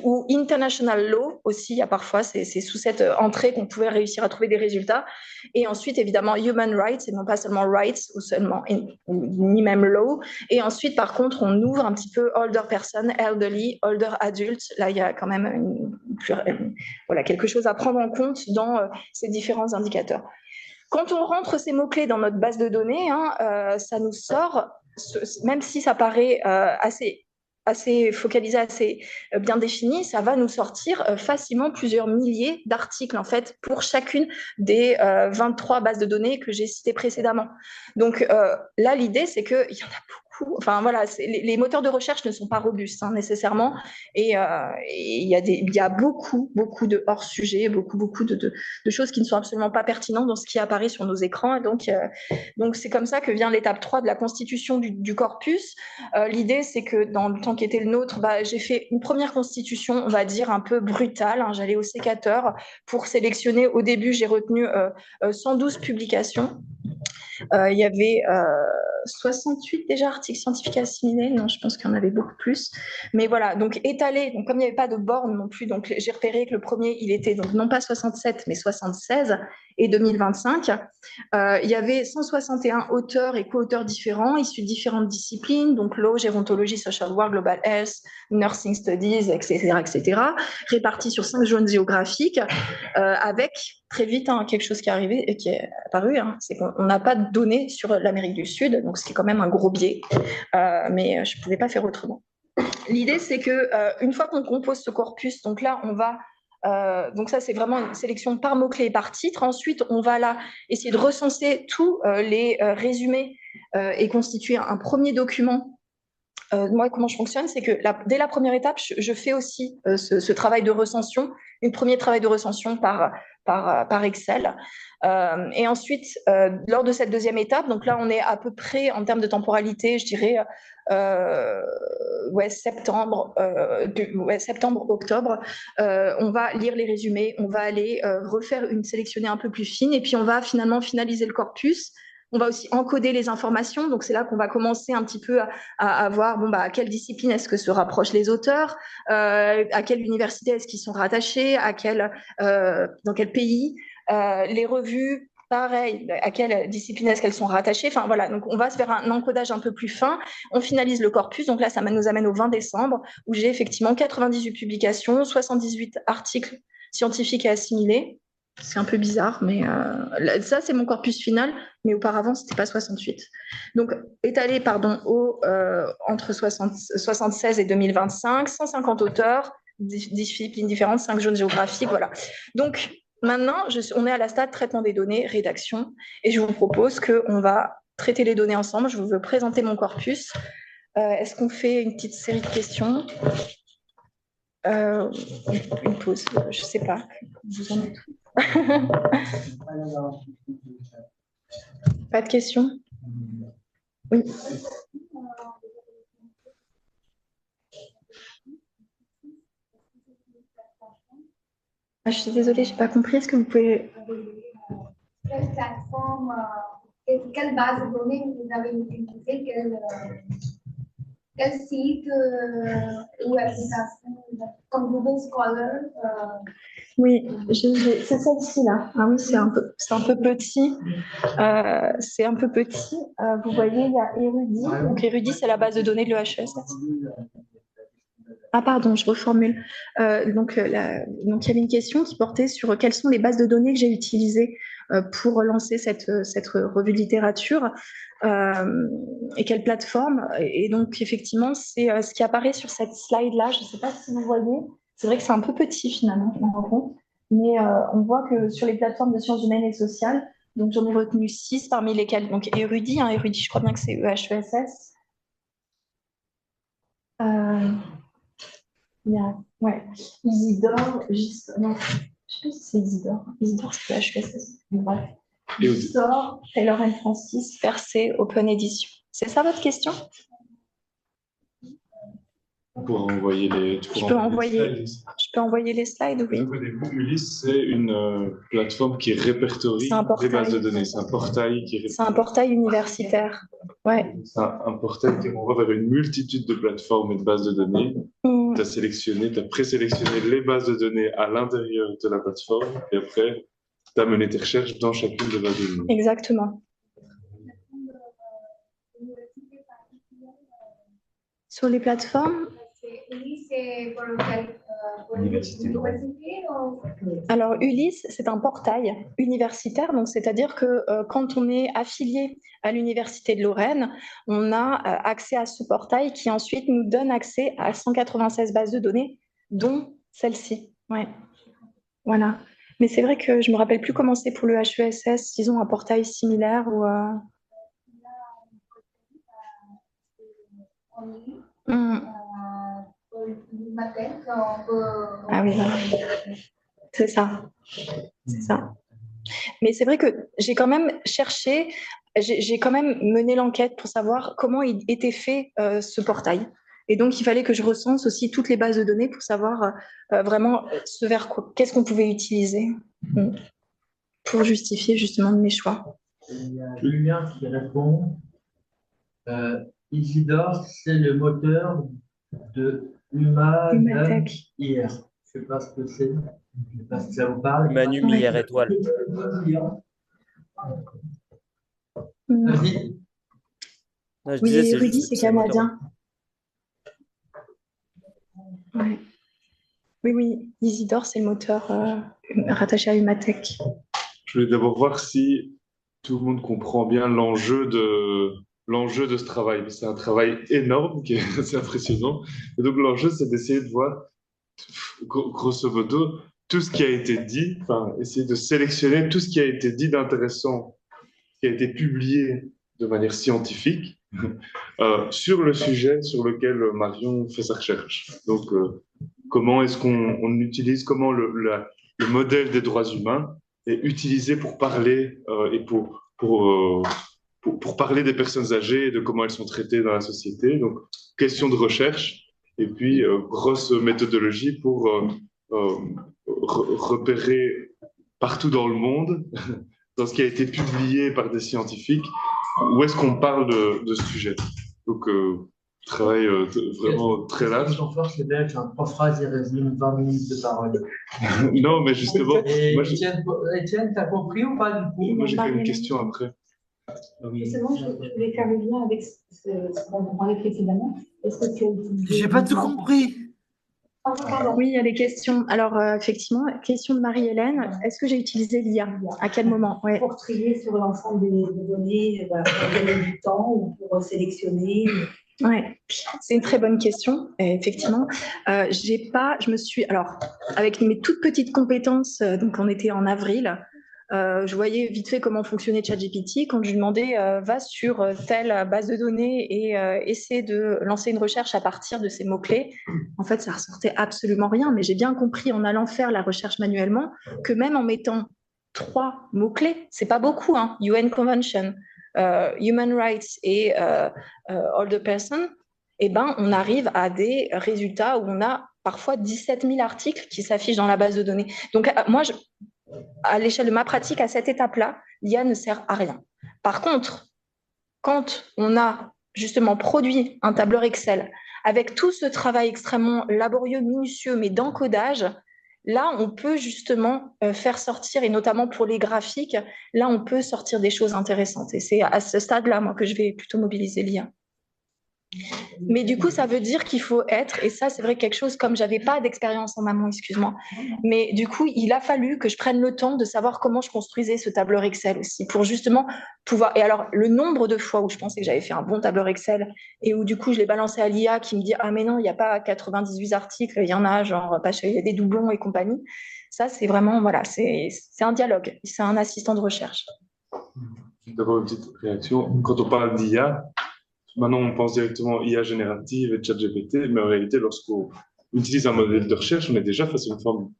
ou International Law aussi, il y a parfois, c'est sous cette entrée qu'on pouvait réussir à trouver des résultats. Et ensuite, évidemment, Human Rights, et non pas seulement Rights, ni même Law. Et ensuite, par contre, on ouvre un petit peu Older Person, Elderly, Older Adult. Là, il y a quand même quelque chose à prendre en compte dans ces différents indicateurs. Quand on rentre ces mots-clés dans notre base de données, ça nous sort, même si ça paraît assez focalisé, assez bien défini, ça va nous sortir facilement plusieurs milliers d'articles en fait pour chacune des 23 bases de données que j'ai citées précédemment. Donc là, l'idée, c'est qu'il y en a beaucoup. beaucoup, enfin voilà, les moteurs de recherche ne sont pas robustes nécessairement, et il y a beaucoup de hors-sujets, beaucoup de choses qui ne sont absolument pas pertinentes dans ce qui apparaît sur nos écrans. Et donc c'est comme ça que vient l'étape 3 de la constitution du corpus. L'idée, c'est que dans le temps qui était le nôtre, j'ai fait une première constitution, on va dire, un peu brutale. J'allais au sécateur pour sélectionner. Au début, j'ai retenu 112 publications. Il y avait 68 déjà articles scientifiques assimilés. Non, je pense qu'il y en avait beaucoup plus. Mais voilà, donc étalé. Donc comme il n'y avait pas de borne non plus, donc j'ai repéré que le premier, il était donc non pas 67, mais 76 et 2025. Il y avait 161 auteurs et co-auteurs différents, issus de différentes disciplines, donc law, gérontologie, social work, global health, nursing studies, etc., répartis sur 5 zones géographiques, avec très vite quelque chose qui est arrivé et qui est apparu, c'est qu'on n'a pas de données sur l'Amérique du Sud, donc c'est quand même un gros biais, mais je ne pouvais pas faire autrement. L'idée, c'est que une fois qu'on compose ce corpus, donc là, on va donc ça, c'est vraiment une sélection par mots-clés et par titre. Ensuite, on va là essayer de recenser tous les résumés et constituer un premier document. Moi, comment je fonctionne, c'est que dès la première étape, je fais aussi ce travail de recension, un premier travail de recension par Excel. Et ensuite, lors de cette deuxième étape, donc là, on est à peu près en termes de temporalité, je dirais, septembre, octobre. On va lire les résumés, on va aller refaire une sélectionnée un peu plus fine, et puis on va finalement finaliser le corpus. On va aussi encoder les informations, donc c'est là qu'on va commencer un petit peu à voir à quelle discipline est-ce que se rapprochent les auteurs, à quelle université est-ce qu'ils sont rattachés, dans quel pays, les revues, pareil, à quelle discipline est-ce qu'elles sont rattachées. Enfin voilà, donc on va se faire un encodage un peu plus fin. On finalise le corpus, donc là ça nous amène au 20 décembre, où j'ai effectivement 98 publications, 78 articles scientifiques et assimilés. C'est un peu bizarre, mais ça, c'est mon corpus final, mais auparavant, ce n'était pas 68. Donc, étalé, entre 76 et 2025, 150 auteurs, disciplines différentes, 5 zones géographiques, voilà. Donc, maintenant, on est à la stade traitement des données, rédaction, et je vous propose qu'on va traiter les données ensemble. Je veux présenter mon corpus. Est-ce qu'on fait une petite série de questions une pause, je ne sais pas. Vous en êtes où? Pas de questions? Oui. Je suis désolée, je n'ai pas compris. Est-ce que vous pouvez... Quelle plateforme, quelle base de données vous avez utilisée, quel site ou application, comme Google Scholar? Oui, c'est celle-ci là. Ah oui, c'est un peu petit. C'est un peu petit. Vous voyez, il y a Érudit. Donc Érudit, c'est la base de données de l'EHESS. Ah pardon, je reformule. Donc il y avait une question qui portait sur quelles sont les bases de données que j'ai utilisées pour lancer cette revue de littérature et quelle plateforme. Et donc effectivement, c'est ce qui apparaît sur cette slide-là. Je ne sais pas si vous voyez. C'est vrai que c'est un peu petit finalement, je me rends compte. Mais on voit que sur les plateformes de sciences humaines et sociales, donc j'en ai retenu 6 parmi lesquelles donc Érudit, Érudit, je crois bien que c'est EHESS. Il y a, Isidore, non, je sais pas si c'est Isidore. Isidore, c'est EHESS. Bref. Isidore, Taylor & Francis, Percé, Open Edition. C'est ça votre question? Pour envoyer je peux envoyer les slides, oui. Ulysse, c'est une plateforme qui répertorie les bases de données. C'est un portail C'est un portail universitaire. Ouais. C'est un portail qui renvoie vers une multitude de plateformes et de bases de données. Tu as présélectionné les bases de données à l'intérieur de la plateforme et après, tu as mené tes recherches dans chacune des bases de données. Exactement. Sur les plateformes, alors Ulysse, c'est un portail universitaire, donc c'est-à-dire que quand on est affilié à l'Université de Lorraine, on a accès à ce portail qui ensuite nous donne accès à 196 bases de données, dont celle-ci. Ouais. Voilà. Mais c'est vrai que je ne me rappelle plus comment c'est pour le HESS, s'ils ont un portail similaire ou... téléphonie, Mm. une matin, on peut. Ah oui, voilà. C'est ça. C'est ça. Mais c'est vrai que j'ai quand même cherché, j'ai quand même mené l'enquête pour savoir comment il était fait ce portail. Et donc, il fallait que je recense aussi toutes les bases de données pour savoir vraiment ce vers quoi, qu'est-ce qu'on pouvait utiliser pour justifier justement de mes choix. Il y a Julien qui répond. Isidore, c'est le moteur de Humatech. hier. Je ne sais pas ce que c'est. Je ne sais pas si ça vous parle. Humanum Ouais. hier étoile. Vas-y. Non, je Oui, disais, Rudy, juste- c'est le moteur. canadien. Ouais. Oui, oui, Isidore, c'est le moteur rattaché à Humatech. Je voulais d'abord voir si tout le monde comprend bien l'enjeu de ce travail. C'est un travail énorme qui est assez impressionnant. Et donc l'enjeu, c'est d'essayer de voir, grosso modo, tout ce qui a été dit, enfin, essayer de sélectionner tout ce qui a été dit d'intéressant, qui a été publié de manière scientifique sur le sujet sur lequel Marion fait sa recherche. Donc, comment est-ce qu'on utilise, comment le modèle des droits humains est utilisé pour parler et pour parler des personnes âgées et de comment elles sont traitées dans la société. Donc, question de recherche et puis grosse méthodologie pour repérer partout dans le monde, dans ce qui a été publié par des scientifiques, où est-ce qu'on parle de ce sujet. Donc, travail vraiment très large. Son fort, c'est belge, en 3 phrases, il résume 20 minutes de parole. Non, mais justement, Et moi, Étienne, t'as compris ou pas du coup? moi j'ai quand même une question après. Justement, je voulais faire le lien avec ce dont on parlait précédemment. Est-ce que tu as utilisé... J'ai pas tout compris. Pardon. Oui, il y a des questions. Alors, effectivement, question de Marie-Hélène. Est-ce que j'ai utilisé l'IA? À quel moment? Ouais. Pour trier sur l'ensemble des données, pour gagner du temps ou pour sélectionner. Ouais, c'est une très bonne question. Et effectivement, je me suis, alors, avec mes toutes petites compétences, donc on était en avril, je voyais vite fait comment fonctionnait ChatGPT. Quand je lui demandais, va sur telle base de données et essaie de lancer une recherche à partir de ces mots-clés, en fait, ça ressortait absolument rien. Mais j'ai bien compris en allant faire la recherche manuellement que même en mettant 3 mots-clés, c'est pas beaucoup, hein, UN Convention, Human Rights et Older Person, eh ben, on arrive à des résultats où on a parfois 17 000 articles qui s'affichent dans la base de données. Donc, moi, à l'échelle de ma pratique, à cette étape-là, l'IA ne sert à rien. Par contre, quand on a justement produit un tableur Excel avec tout ce travail extrêmement laborieux, minutieux, mais d'encodage, là, on peut justement faire sortir, et notamment pour les graphiques, là, on peut sortir des choses intéressantes. Et c'est à ce stade-là, moi, que je vais plutôt mobiliser l'IA. Mais du coup, ça veut dire qu'il faut être, et ça, c'est vrai quelque chose, comme j'avais pas d'expérience en amont, excuse-moi, mais du coup, il a fallu que je prenne le temps de savoir comment je construisais ce tableur Excel aussi, pour justement pouvoir, et alors, le nombre de fois où je pensais que j'avais fait un bon tableur Excel, et où du coup, je l'ai balancé à l'IA, qui me dit, ah mais non, il n'y a pas 98 articles, il y en a, genre, il y a des doublons et compagnie. Ça, c'est vraiment, voilà, c'est un dialogue, c'est un assistant de recherche. D'abord, une petite réaction. Quand on parle d'IA, maintenant, on pense directement IA générative et ChatGPT, mais en réalité, lorsqu'on utilise un modèle de recherche, on est déjà face à une forme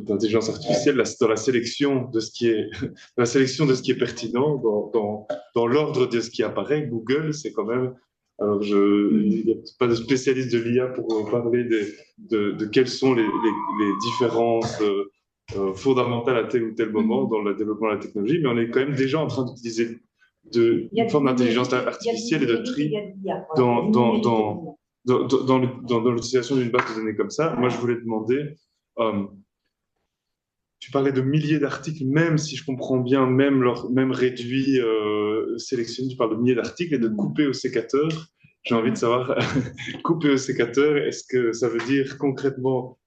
d'intelligence artificielle dans la sélection de ce qui est, la sélection de ce qui est pertinent, dans l'ordre de ce qui apparaît. Google, c'est quand même. Alors, il n'y a pas de spécialiste de l'IA pour parler de quelles sont les différences fondamentales à tel ou tel moment dans le développement de la technologie, mais on est quand même déjà en train d'utiliser une forme d'intelligence artificielle et de tri dans l'utilisation d'une base de données comme ça. Moi, je voulais demander, tu parlais de milliers d'articles, même si je comprends bien, même réduit, sélectionné, tu parles de milliers d'articles et de couper au sécateur. J'ai envie de savoir, couper au sécateur, est-ce que ça veut dire concrètement,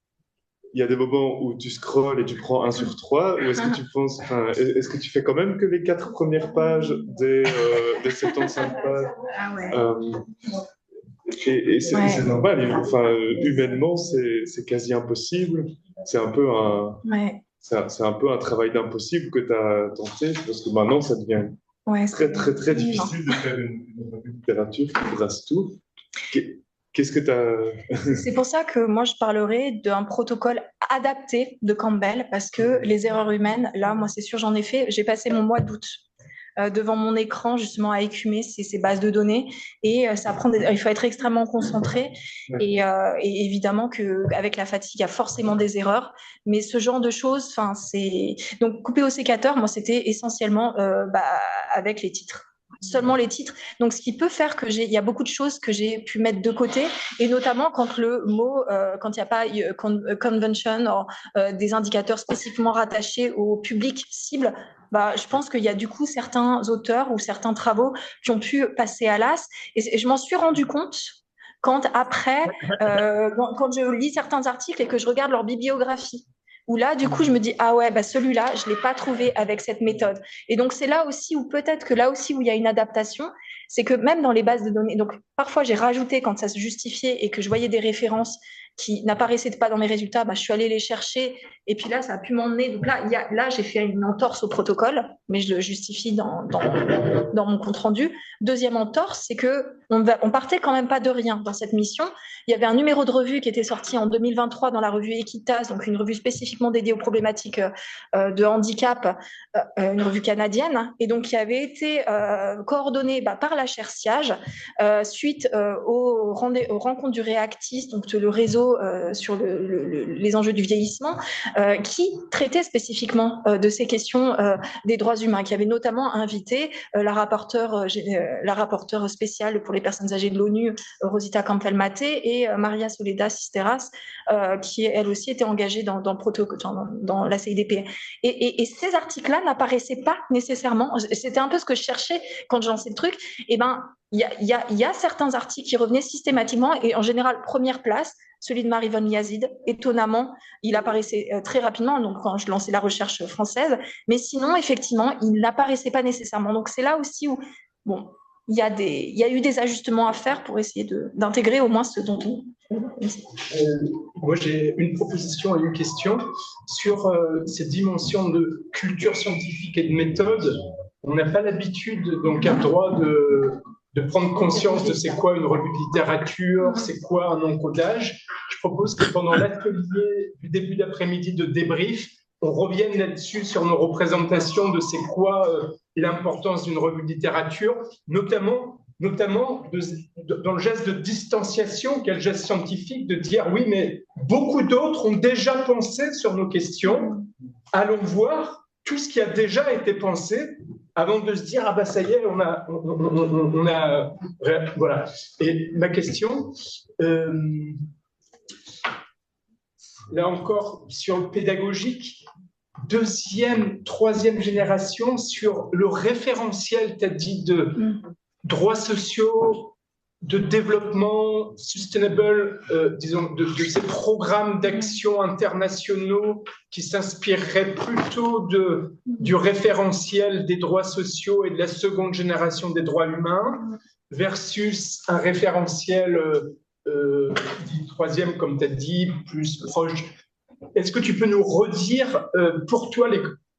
il y a des moments où tu scrolles et tu prends 1 sur 3, ou est-ce que tu penses, est-ce que tu fais quand même que les 4 premières pages des 75 pages? Ah ouais. Et c'est normal, humainement, c'est quasi impossible. C'est un peu c'est un peu un travail d'impossible que tu as tenté, parce que maintenant, ça devient très difficile de faire une littérature qui brasse tout. Qu'est-ce que tu as... C'est pour ça que moi, je parlerai d'un protocole adapté de Campbell, parce que les erreurs humaines, là, moi, c'est sûr, j'en ai fait. J'ai passé mon mois d'août devant mon écran, justement, à écumer ces bases de données. Et il faut être extrêmement concentré. Et évidemment qu'avec la fatigue, il y a forcément des erreurs. Mais ce genre de choses, c'est... Donc, couper au sécateur, moi, c'était essentiellement avec les titres. Seulement les titres. Donc, ce qui peut faire il y a beaucoup de choses que j'ai pu mettre de côté, et notamment quand le mot, quand il n'y a pas convention, des indicateurs spécifiquement rattachés au public cible, je pense qu'il y a du coup certains auteurs ou certains travaux qui ont pu passer à l'as. Et je m'en suis rendu compte quand après, quand je lis certains articles et que je regarde leur bibliographie. Où là, du coup, je me dis, ah ouais, celui-là, je ne l'ai pas trouvé avec cette méthode. Et donc, c'est là aussi où peut-être que là aussi où il y a une adaptation, c'est que même dans les bases de données, donc parfois j'ai rajouté quand ça se justifiait et que je voyais des références qui n'apparaissaient pas dans mes résultats, je suis allée les chercher et puis là, ça a pu m'emmener. Donc là j'ai fait une entorse au protocole, mais je le justifie dans mon compte-rendu. Deuxième entorse, c'est qu'on partait quand même pas de rien dans cette mission. Il y avait un numéro de revue qui était sorti en 2023 dans la revue Equitas, donc une revue spécifiquement dédiée aux problématiques de handicap, une revue canadienne, et donc qui avait été coordonnée par la chaire Siage suite aux rencontres du Reactis, donc le réseau sur les enjeux du vieillissement, qui traitait spécifiquement de ces questions des droits humains, qui avait notamment invité la rapporteure spéciale pour les personnes âgées de l'ONU, Rosita Campbell-Maté, et Maria Soledad Sisteras, qui elle aussi était engagée dans le protocole, dans la CIDP. Et ces articles-là n'apparaissaient pas nécessairement. C'était un peu ce que je cherchais quand je lançais le truc. Et il y a certains articles qui revenaient systématiquement, et en général, première place, celui de Marie-Vonne Yazid. Étonnamment, il apparaissait très rapidement, donc quand je lançais la recherche française, mais sinon, effectivement, il n'apparaissait pas nécessairement. Donc c'est là aussi où, il y a eu des ajustements à faire pour essayer d'intégrer au moins ce dont on... Moi, j'ai une proposition et une question sur cette dimension de culture scientifique et de méthode. On n'a pas l'habitude, donc, à droit de prendre conscience de c'est quoi une revue de littérature, c'est quoi un encodage. Je propose que pendant l'atelier du début d'après-midi de débrief, on revienne là-dessus sur nos représentations de c'est quoi l'importance d'une revue de littérature, notamment dans le geste de distanciation, quel geste scientifique, de dire oui, mais beaucoup d'autres ont déjà pensé sur nos questions, allons voir tout ce qui a déjà été pensé avant de se dire ah ça y est, on a voilà. Et ma question, là encore sur le pédagogique, deuxième, troisième génération sur le référentiel, tu as dit, de droits sociaux, de développement sustainable, disons, de ces programmes d'action internationaux qui s'inspireraient plutôt du référentiel des droits sociaux et de la seconde génération des droits humains, versus un référentiel troisième, comme tu as dit, plus proche. Est-ce que tu peux nous redire, pour toi,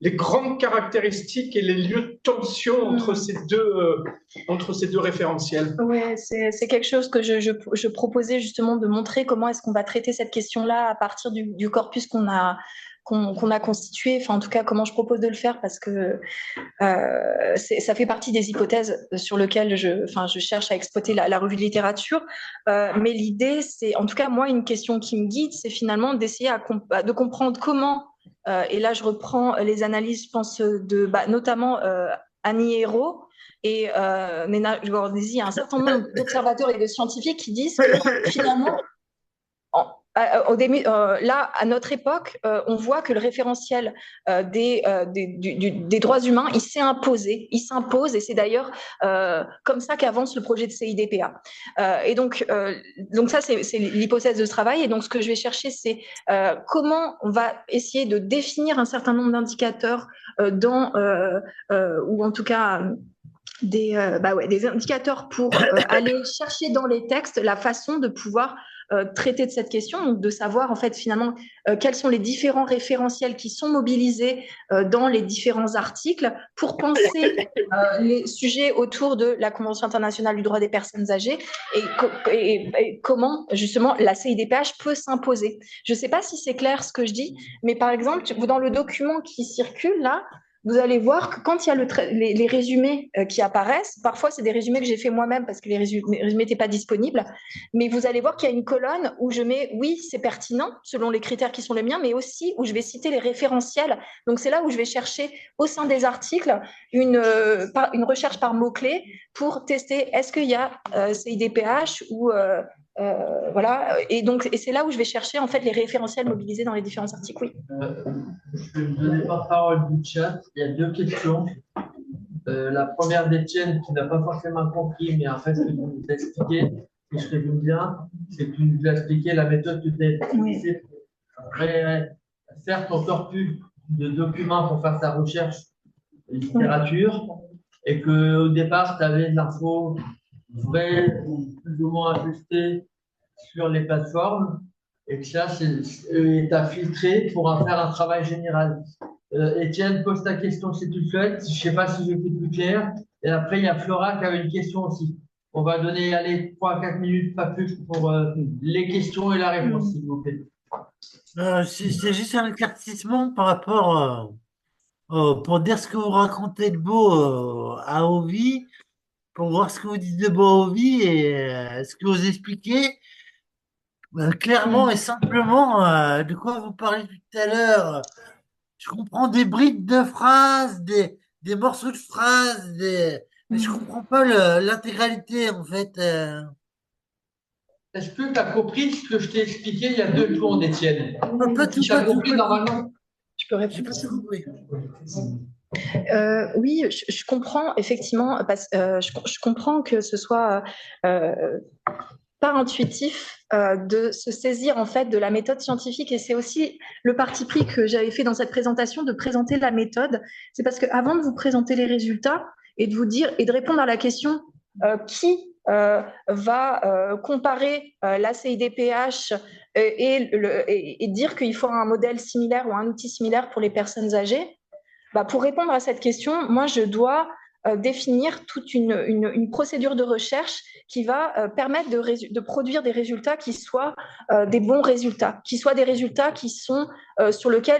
les grandes caractéristiques et les lieux de tension entre ces deux référentiels? Oui, c'est quelque chose que je proposais justement de montrer comment est-ce qu'on va traiter cette question-là à partir du corpus qu'on a constitué, enfin en tout cas comment je propose de le faire, parce que ça fait partie des hypothèses sur lesquelles je cherche à exploiter la revue de littérature, mais l'idée c'est, en tout cas moi, une question qui me guide, c'est finalement d'essayer de comprendre comment, et là je reprends les analyses, je pense, notamment Annie Hérault et Nena Gordesi, un certain nombre d'observateurs et de scientifiques qui disent que finalement, au début, là, à notre époque, on voit que le référentiel des droits humains, il s'est imposé. Il s'impose, et c'est d'ailleurs comme ça qu'avance le projet de CIDPA. Et donc ça, c'est l'hypothèse de ce travail. Et donc, ce que je vais chercher, c'est comment on va essayer de définir un certain nombre d'indicateurs ou en tout cas des indicateurs pour aller chercher dans les textes la façon de pouvoir traiter de cette question, donc de savoir en fait finalement quels sont les différents référentiels qui sont mobilisés dans les différents articles pour penser les sujets autour de la Convention internationale du droit des personnes âgées et comment justement la CIDPH peut s'imposer. Je ne sais pas si c'est clair ce que je dis, mais par exemple, dans le document qui circule là, vous allez voir que quand il y a les résumés qui apparaissent, parfois c'est des résumés que j'ai fait moi-même parce que les résumés n'étaient pas disponibles, mais vous allez voir qu'il y a une colonne où je mets oui, c'est pertinent selon les critères qui sont les miens, mais aussi où je vais citer les référentiels. Donc c'est là où je vais chercher au sein des articles une recherche par mots-clés pour tester est-ce qu'il y a CIDPH ou voilà. Et c'est là où je vais chercher en fait les référentiels mobilisés dans les différents articles. Oui. Je vais me donner par parole du chat. Il y a deux questions. La première d'Étienne qui n'a pas forcément compris, mais en fait, ce que tu nous as expliqué, si je résume bien, c'est que tu nous as expliqué la méthode que tu as utilisée. Après, certes, ton corpus de documents pour faire ta recherche littérature, et qu'au départ, tu avais de l'info vraie ou plus ou moins ajustée sur les plateformes, et que ça, tu as filtré pour en faire un travail général. Étienne, pose ta question si tu le souhaites. Je ne sais pas si j'ai été plus clair. Et après, il y a Flora qui avait une question aussi. On va donner, allez, 3-4 minutes, pas plus, pour les questions et la réponse, s'il vous plaît. C'est juste un éclaircissement par rapport pour dire ce que vous racontez de beau à Ovi, pour voir ce que vous dites de beau à Ovi et ce que vous expliquez. Clairement et simplement, de quoi vous parlez tout à l'heure. Je comprends des brides de phrases, des morceaux de phrases, mais je comprends pas l'intégralité en fait. Est-ce que tu as compris ce que je t'ai expliqué il y a 2 secondes, Étienne? Pas tout, Tu as compris normalement? Je peux j'ai pas répondre. tout compris. Oui, je comprends effectivement, je comprends que ce soit pas intuitif de se saisir en fait de la méthode scientifique, et c'est aussi le parti pris que j'avais fait dans cette présentation de présenter la méthode. C'est parce que avant de vous présenter les résultats et de vous dire et de répondre à la question qui va comparer la CIDPH et dire qu'il faut un modèle similaire ou un outil similaire pour les personnes âgées. Bah, pour répondre à cette question, moi, je dois définir toute une procédure de recherche qui va permettre de produire des résultats qui soient des bons résultats, qui soient des résultats qui sont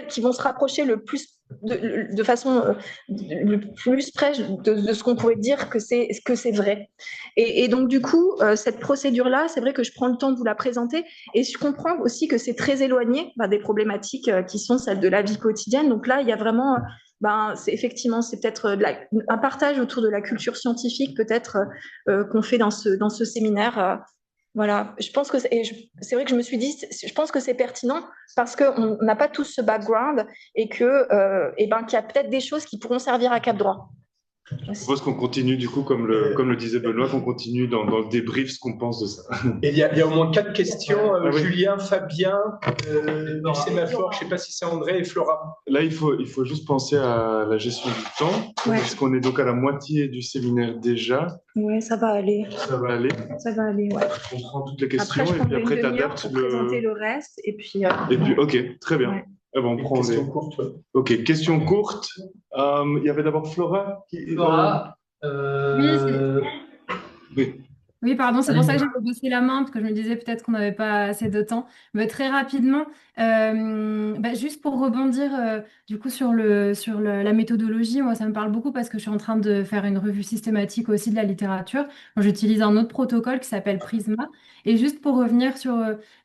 qui vont se rapprocher le plus de façon le plus près de ce qu'on pourrait dire que c'est vrai. Et donc du coup, cette procédure-là, c'est vrai que je prends le temps de vous la présenter, et je comprends aussi que c'est très éloigné des problématiques qui sont celles de la vie quotidienne. Donc là, il y a vraiment effectivement, c'est peut-être un partage autour de la culture scientifique, peut-être qu'on fait dans ce séminaire. Voilà, je pense que c'est vrai que je me suis dit, je pense que c'est pertinent parce qu'on n'a pas tous ce background et qu'il y a peut-être des choses qui pourront servir à Cap Droit. Je propose qu'on continue, du coup, comme le disait Benoît, qu'on continue dans le débrief ce qu'on pense de ça. Et il y a au moins 4 questions. Oui. Julien, Fabien, du sémaphore, je ne sais pas si c'est André et Flora. Là, il faut juste penser à la gestion du temps, parce qu'on est donc à la moitié du séminaire déjà. Oui, ça va aller. Ça va aller. Ça va aller, ouais. On prend toutes les questions après, et puis après, tu adaptes pour présenter le reste. Et puis, ok, très bien. Ouais. Eh ben, on prend Question courte. Ouais. Ok, question courte. Il y avait d'abord Flora. Flora, Oui. Oui, pardon, c'est pour ça que j'avais baissé la main, parce que je me disais peut-être qu'on n'avait pas assez de temps. Mais très rapidement, juste pour rebondir du coup sur la méthodologie, moi ça me parle beaucoup parce que je suis en train de faire une revue systématique aussi de la littérature. Donc, j'utilise un autre protocole qui s'appelle Prisma. Et juste pour revenir sur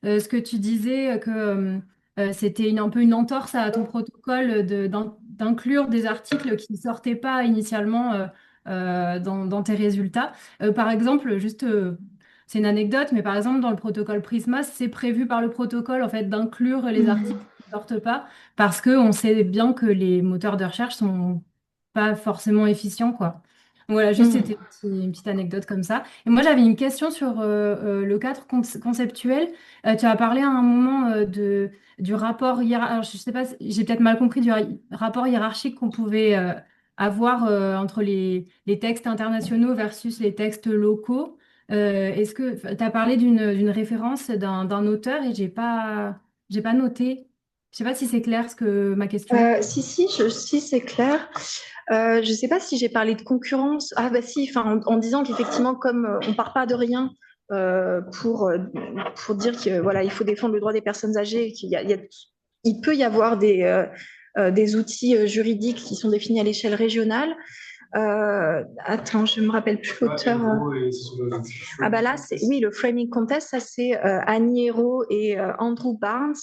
ce que tu disais, que c'était un peu une entorse à ton protocole d'inclure des articles qui ne sortaient pas initialement dans tes résultats. Par exemple, c'est une anecdote, mais par exemple, dans le protocole Prisma, c'est prévu par le protocole en fait d'inclure les articles qui ne sortent pas, parce qu'on sait bien que les moteurs de recherche sont pas forcément efficients, quoi. Donc voilà, juste c'était une petite anecdote comme ça. Et moi, j'avais une question sur le cadre conceptuel. Tu as parlé à un moment du rapport hiérarchique. Je sais pas, j'ai peut-être mal compris, du rapport hiérarchique qu'on pouvait avoir entre les textes internationaux versus les textes locaux. Est-ce que tu as parlé d'une référence d'un auteur et j'ai pas noté. Je sais pas si c'est clair ma question. Si, c'est clair. Je ne sais pas si j'ai parlé de concurrence. Ah bah si, enfin, en disant qu'effectivement, comme on part pas de rien pour dire que voilà, il faut défendre le droit des personnes âgées, il peut y avoir des outils juridiques qui sont définis à l'échelle régionale. Attends, je me rappelle plus l'auteur. Ah bah là, oui, le Framing Contest, ça c'est Annie Hero et Andrew Barnes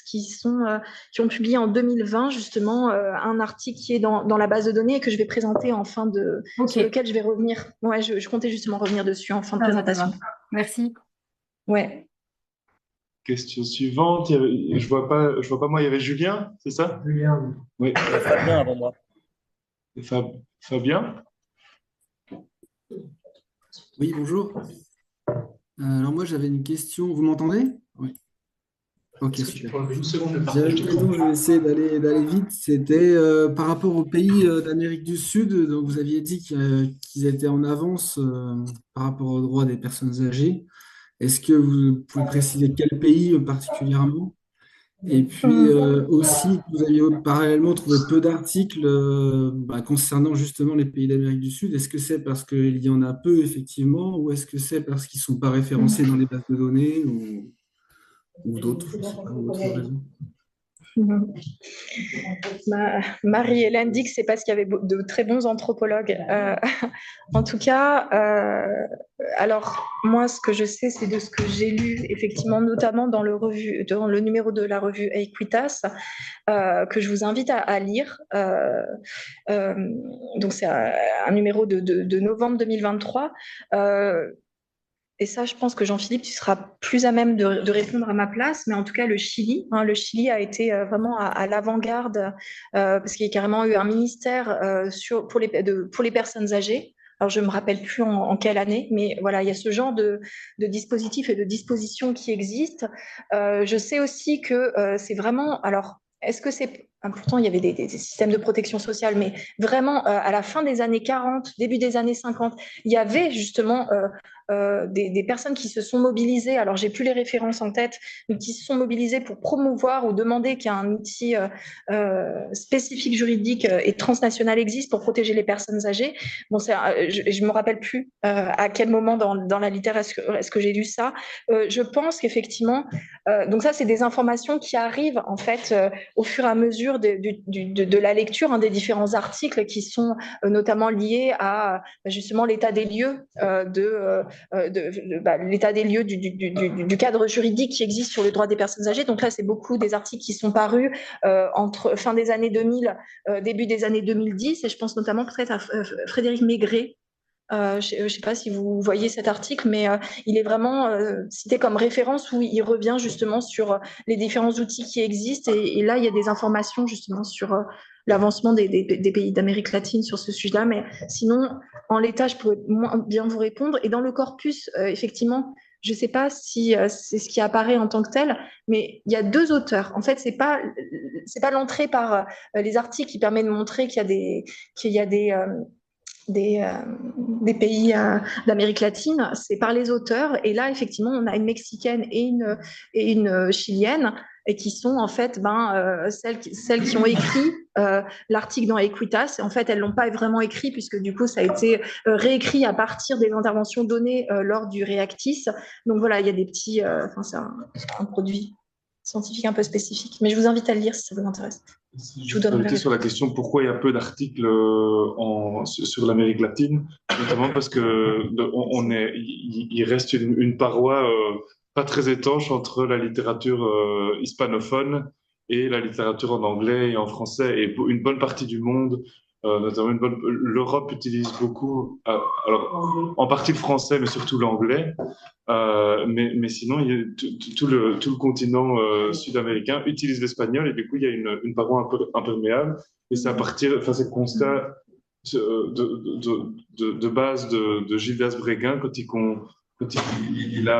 qui ont publié en 2020 justement un article qui est dans la base de données et que je vais présenter sur lequel je vais revenir. Ouais, je comptais justement revenir dessus en fin de présentation. Merci. Ouais. Question suivante. Je vois pas moi, il y avait Julien, c'est ça? Julien. Oui. Fabien avant moi. Fabien? Oui, bonjour. Alors moi j'avais une question. Vous m'entendez? Oui. Ok, super. J'avais une question, je vais essayer d'aller vite. C'était par rapport aux pays d'Amérique du Sud. Donc vous aviez dit qu'ils étaient en avance par rapport aux droits des personnes âgées. Est-ce que vous pouvez préciser quel pays particulièrement? Et puis aussi, vous aviez parallèlement trouvé peu d'articles concernant justement les pays d'Amérique du Sud. Est-ce que c'est parce qu'il y en a peu effectivement, ou est-ce que c'est parce qu'ils ne sont pas référencés dans les bases de données, ou d'autres, je ne sais pas, ou d'autres raisons? Marie-Hélène dit que c'est parce qu'il y avait de très bons anthropologues. En tout cas, alors moi, ce que je sais, c'est de ce que j'ai lu, effectivement, notamment dans le numéro de la revue Equitas, que je vous invite à lire. Donc c'est un numéro de novembre 2023. Et ça, je pense que Jean-Philippe, tu seras plus à même de répondre à ma place. Mais en tout cas, le Chili a été vraiment à l'avant-garde parce qu'il y a carrément eu un ministère pour les personnes âgées. Alors, je ne me rappelle plus en quelle année, mais voilà, il y a ce genre de dispositifs et de dispositions qui existent. Je sais aussi que c'est vraiment… Alors, est-ce que c'est… Pourtant, il y avait des systèmes de protection sociale, mais vraiment, à la fin des années 40, début des années 50, il y avait justement des personnes qui se sont mobilisées, alors j'ai plus les références en tête, mais qui se sont mobilisées pour promouvoir ou demander qu'il y ait un outil spécifique juridique et transnational existe pour protéger les personnes âgées. Bon, je me rappelle plus à quel moment dans la littérature est-ce que j'ai lu ça. Je pense qu'effectivement, donc ça c'est des informations qui arrivent en fait au fur et à mesure de la lecture des différents articles qui sont notamment liés à justement l'état des lieux l'état des lieux du cadre juridique qui existe sur le droit des personnes âgées. Donc là, c'est beaucoup des articles qui sont parus entre fin des années 2000, début des années 2010, et je pense notamment peut-être à Frédéric Maigret. Je ne sais pas si vous voyez cet article, mais il est vraiment cité comme référence où il revient justement sur les différents outils qui existent. Et là, il y a des informations justement sur l'avancement des pays d'Amérique latine sur ce sujet-là. Mais sinon, en l'état, je pourrais moins bien vous répondre. Et dans le corpus, effectivement, je ne sais pas si c'est ce qui apparaît en tant que tel, mais il y a deux auteurs. En fait, c'est pas l'entrée par les articles qui permet de montrer qu'il y a des pays d'Amérique latine, c'est par les auteurs. Et là, effectivement, on a une Mexicaine et une Chilienne, et qui sont en fait celles qui ont écrit l'article dans Equitas. En fait, elles l'ont pas vraiment écrit, puisque du coup, ça a été réécrit à partir des interventions données lors du Reactis. Donc voilà, il y a des petits… c'est un produit scientifique un peu spécifique. Mais je vous invite à le lire si ça vous intéresse. Si je vous sur la question pourquoi il y a peu d'articles sur l'Amérique latine, notamment parce que il reste une paroi pas très étanche entre la littérature hispanophone et la littérature en anglais et en français. Et une bonne partie du monde, notamment l'Europe utilise beaucoup, alors en partie le français, mais surtout l'anglais. Mais sinon, tout le continent sud-américain utilise l'espagnol, et du coup, il y a une paroi un peu imperméable. Et c'est c'est le constat de base de Gildas Bréguin quand il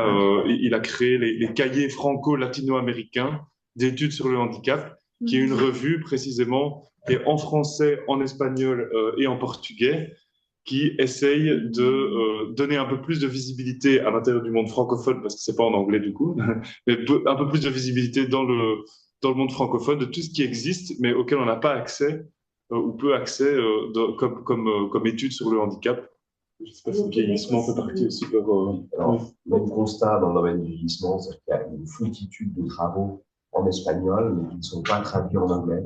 a créé les cahiers franco-latino-américains d'études sur le handicap, qui est une revue précisément qui est en français, en espagnol et en portugais, qui essaye de donner un peu plus de visibilité à l'intérieur du monde francophone, parce que c'est pas en anglais du coup, mais un peu plus de visibilité dans le monde francophone de tout ce qui existe, mais auquel on n'a pas accès ou peu accès comme études sur le handicap. Je ne sais pas si le vieillissement fait partie aussi de leur... Alors, même constat dans le domaine du vieillissement, c'est qu'il y a une foultitude de travaux en espagnol, mais qui ne sont pas traduits en anglais,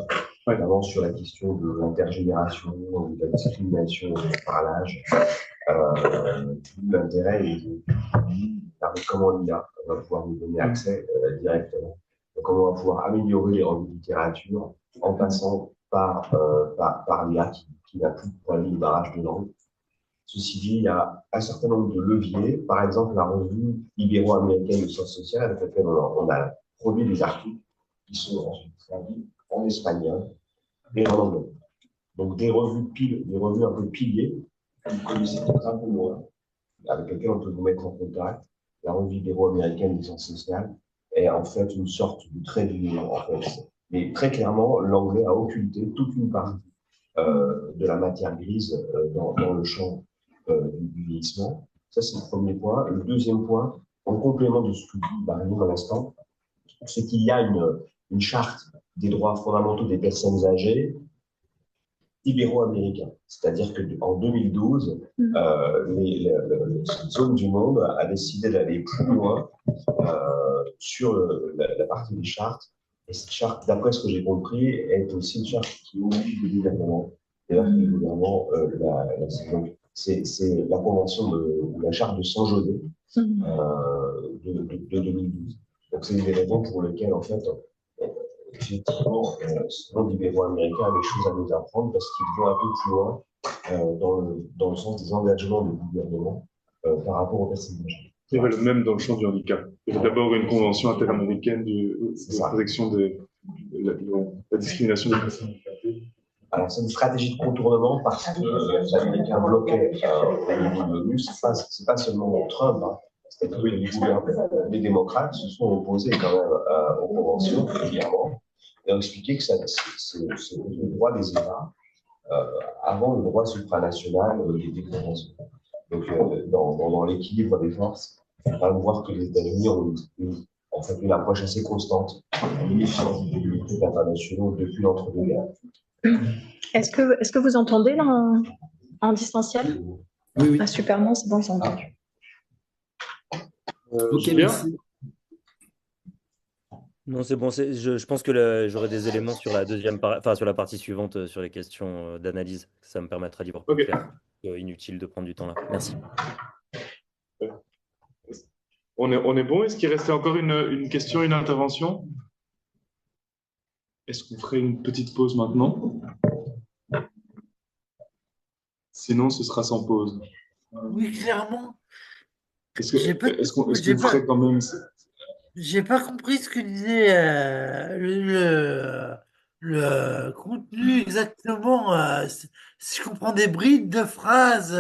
notamment sur la question de l'intergénération, de la discrimination par l'âge. L'intérêt est de regarder comment l'IA va pouvoir nous donner accès directement. Donc, comment on va pouvoir améliorer les revues de littérature en passant par l'IA qui n'a plus de problème de barrage de langue. Ceci dit, il y a un certain nombre de leviers, par exemple la revue ibéro-américaine de sciences sociales, avec laquelle on a produit des articles qui sont ensuite traduits en espagnol et en anglais. Donc des revues un peu piliers, que vous connaissez peut-être un peu moins, avec lesquelles on peut vous mettre en contact. La revue ibéro-américaine de sciences sociales est en fait une sorte de trait d'union, en fait. Mais très clairement, l'anglais a occulté toute une partie de la matière grise dans le champ du vieillissement. Ça, c'est le premier point. Le deuxième point, en complément de ce que dit Marion à l'instant, c'est qu'il y a une charte des droits fondamentaux des personnes âgées ibéro-américaine. C'est-à-dire qu'en 2012, cette zone du monde a décidé d'aller plus loin sur la partie des chartes. Et cette charte, d'après ce que j'ai compris, est aussi une charte qui oblige le gouvernement. D'ailleurs, le gouvernement, c'est la convention ou la charte de San José de 2012. Donc, c'est une des raisons pour lesquelles, en fait, effectivement, ce monde ibéro-américain a des choses à nous apprendre parce qu'ils vont un peu plus loin dans le sens des engagements du gouvernement par rapport aux personnes âgées. Il y avait le même dans le champ du handicap. Il y avait d'abord une convention interaméricaine de protection de la discrimination des personnes handicapées. Alors, c'est une stratégie de contournement parce que les Américains bloquaient au niveau de l'ONU. C'est pas seulement Trump, hein. Les démocrates se sont opposés quand même aux conventions régulièrement et ont expliqué que c'est le droit des États avant le droit supranational des conventions. Donc, dans l'équilibre des forces, on va voir que les États-Unis ont en fait une approche assez constante des traités internationaux depuis l'entre-deux-guerres. Est-ce que vous entendez là en distanciel? Oui. Ah, super, non, c'est bon, c'est entendu. Ok, merci. Non, c'est bon. Je pense que j'aurai des éléments sur la sur la partie suivante, sur les questions d'analyse. Ça me permettra d'y voir plus clair. Inutile de prendre du temps là. Merci. On est bon? Est-ce qu'il restait encore une question, une intervention? Est-ce qu'on ferait une petite pause maintenant? Sinon, ce sera sans pause. Oui, clairement. Est-ce qu'on ferait quand même... J'ai pas compris ce que disait le contenu exactement. Si je comprends des brides de phrases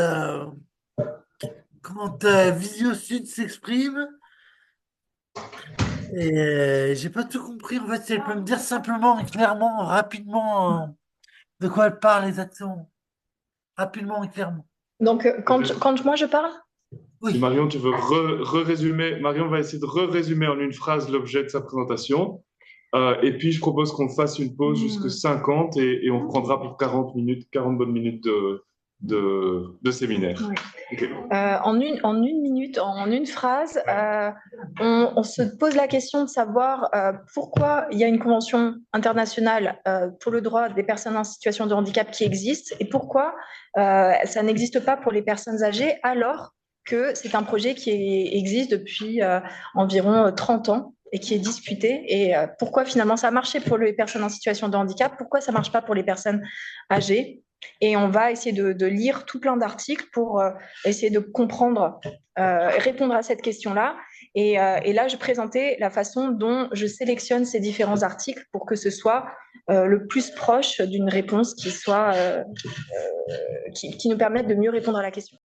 quand Visio Sud s'exprime. Et j'ai pas tout compris. En fait, si elle peut me dire simplement, clairement, rapidement de quoi elle parle exactement. Rapidement et clairement. Donc, quand moi je parle? Si Marion, tu veux résumer, Marion va essayer de résumer en une phrase l'objet de sa présentation. Et puis, je propose qu'on fasse une pause jusqu'à 50 et on reprendra pour 40 bonnes minutes de séminaire. Ouais. Okay. En une minute, en une phrase, on se pose la question de savoir pourquoi il y a une convention internationale pour le droit des personnes en situation de handicap qui existe et pourquoi ça n'existe pas pour les personnes âgées alors que c'est un projet qui existe depuis environ 30 ans et qui est discuté. Et pourquoi finalement ça a marché pour les personnes en situation de handicap, pourquoi ça ne marche pas pour les personnes âgées. Et on va essayer de lire tout plein d'articles pour essayer de comprendre, répondre à cette question-là. Et là, je présentais la façon dont je sélectionne ces différents articles pour que ce soit le plus proche d'une réponse qui nous permette de mieux répondre à la question.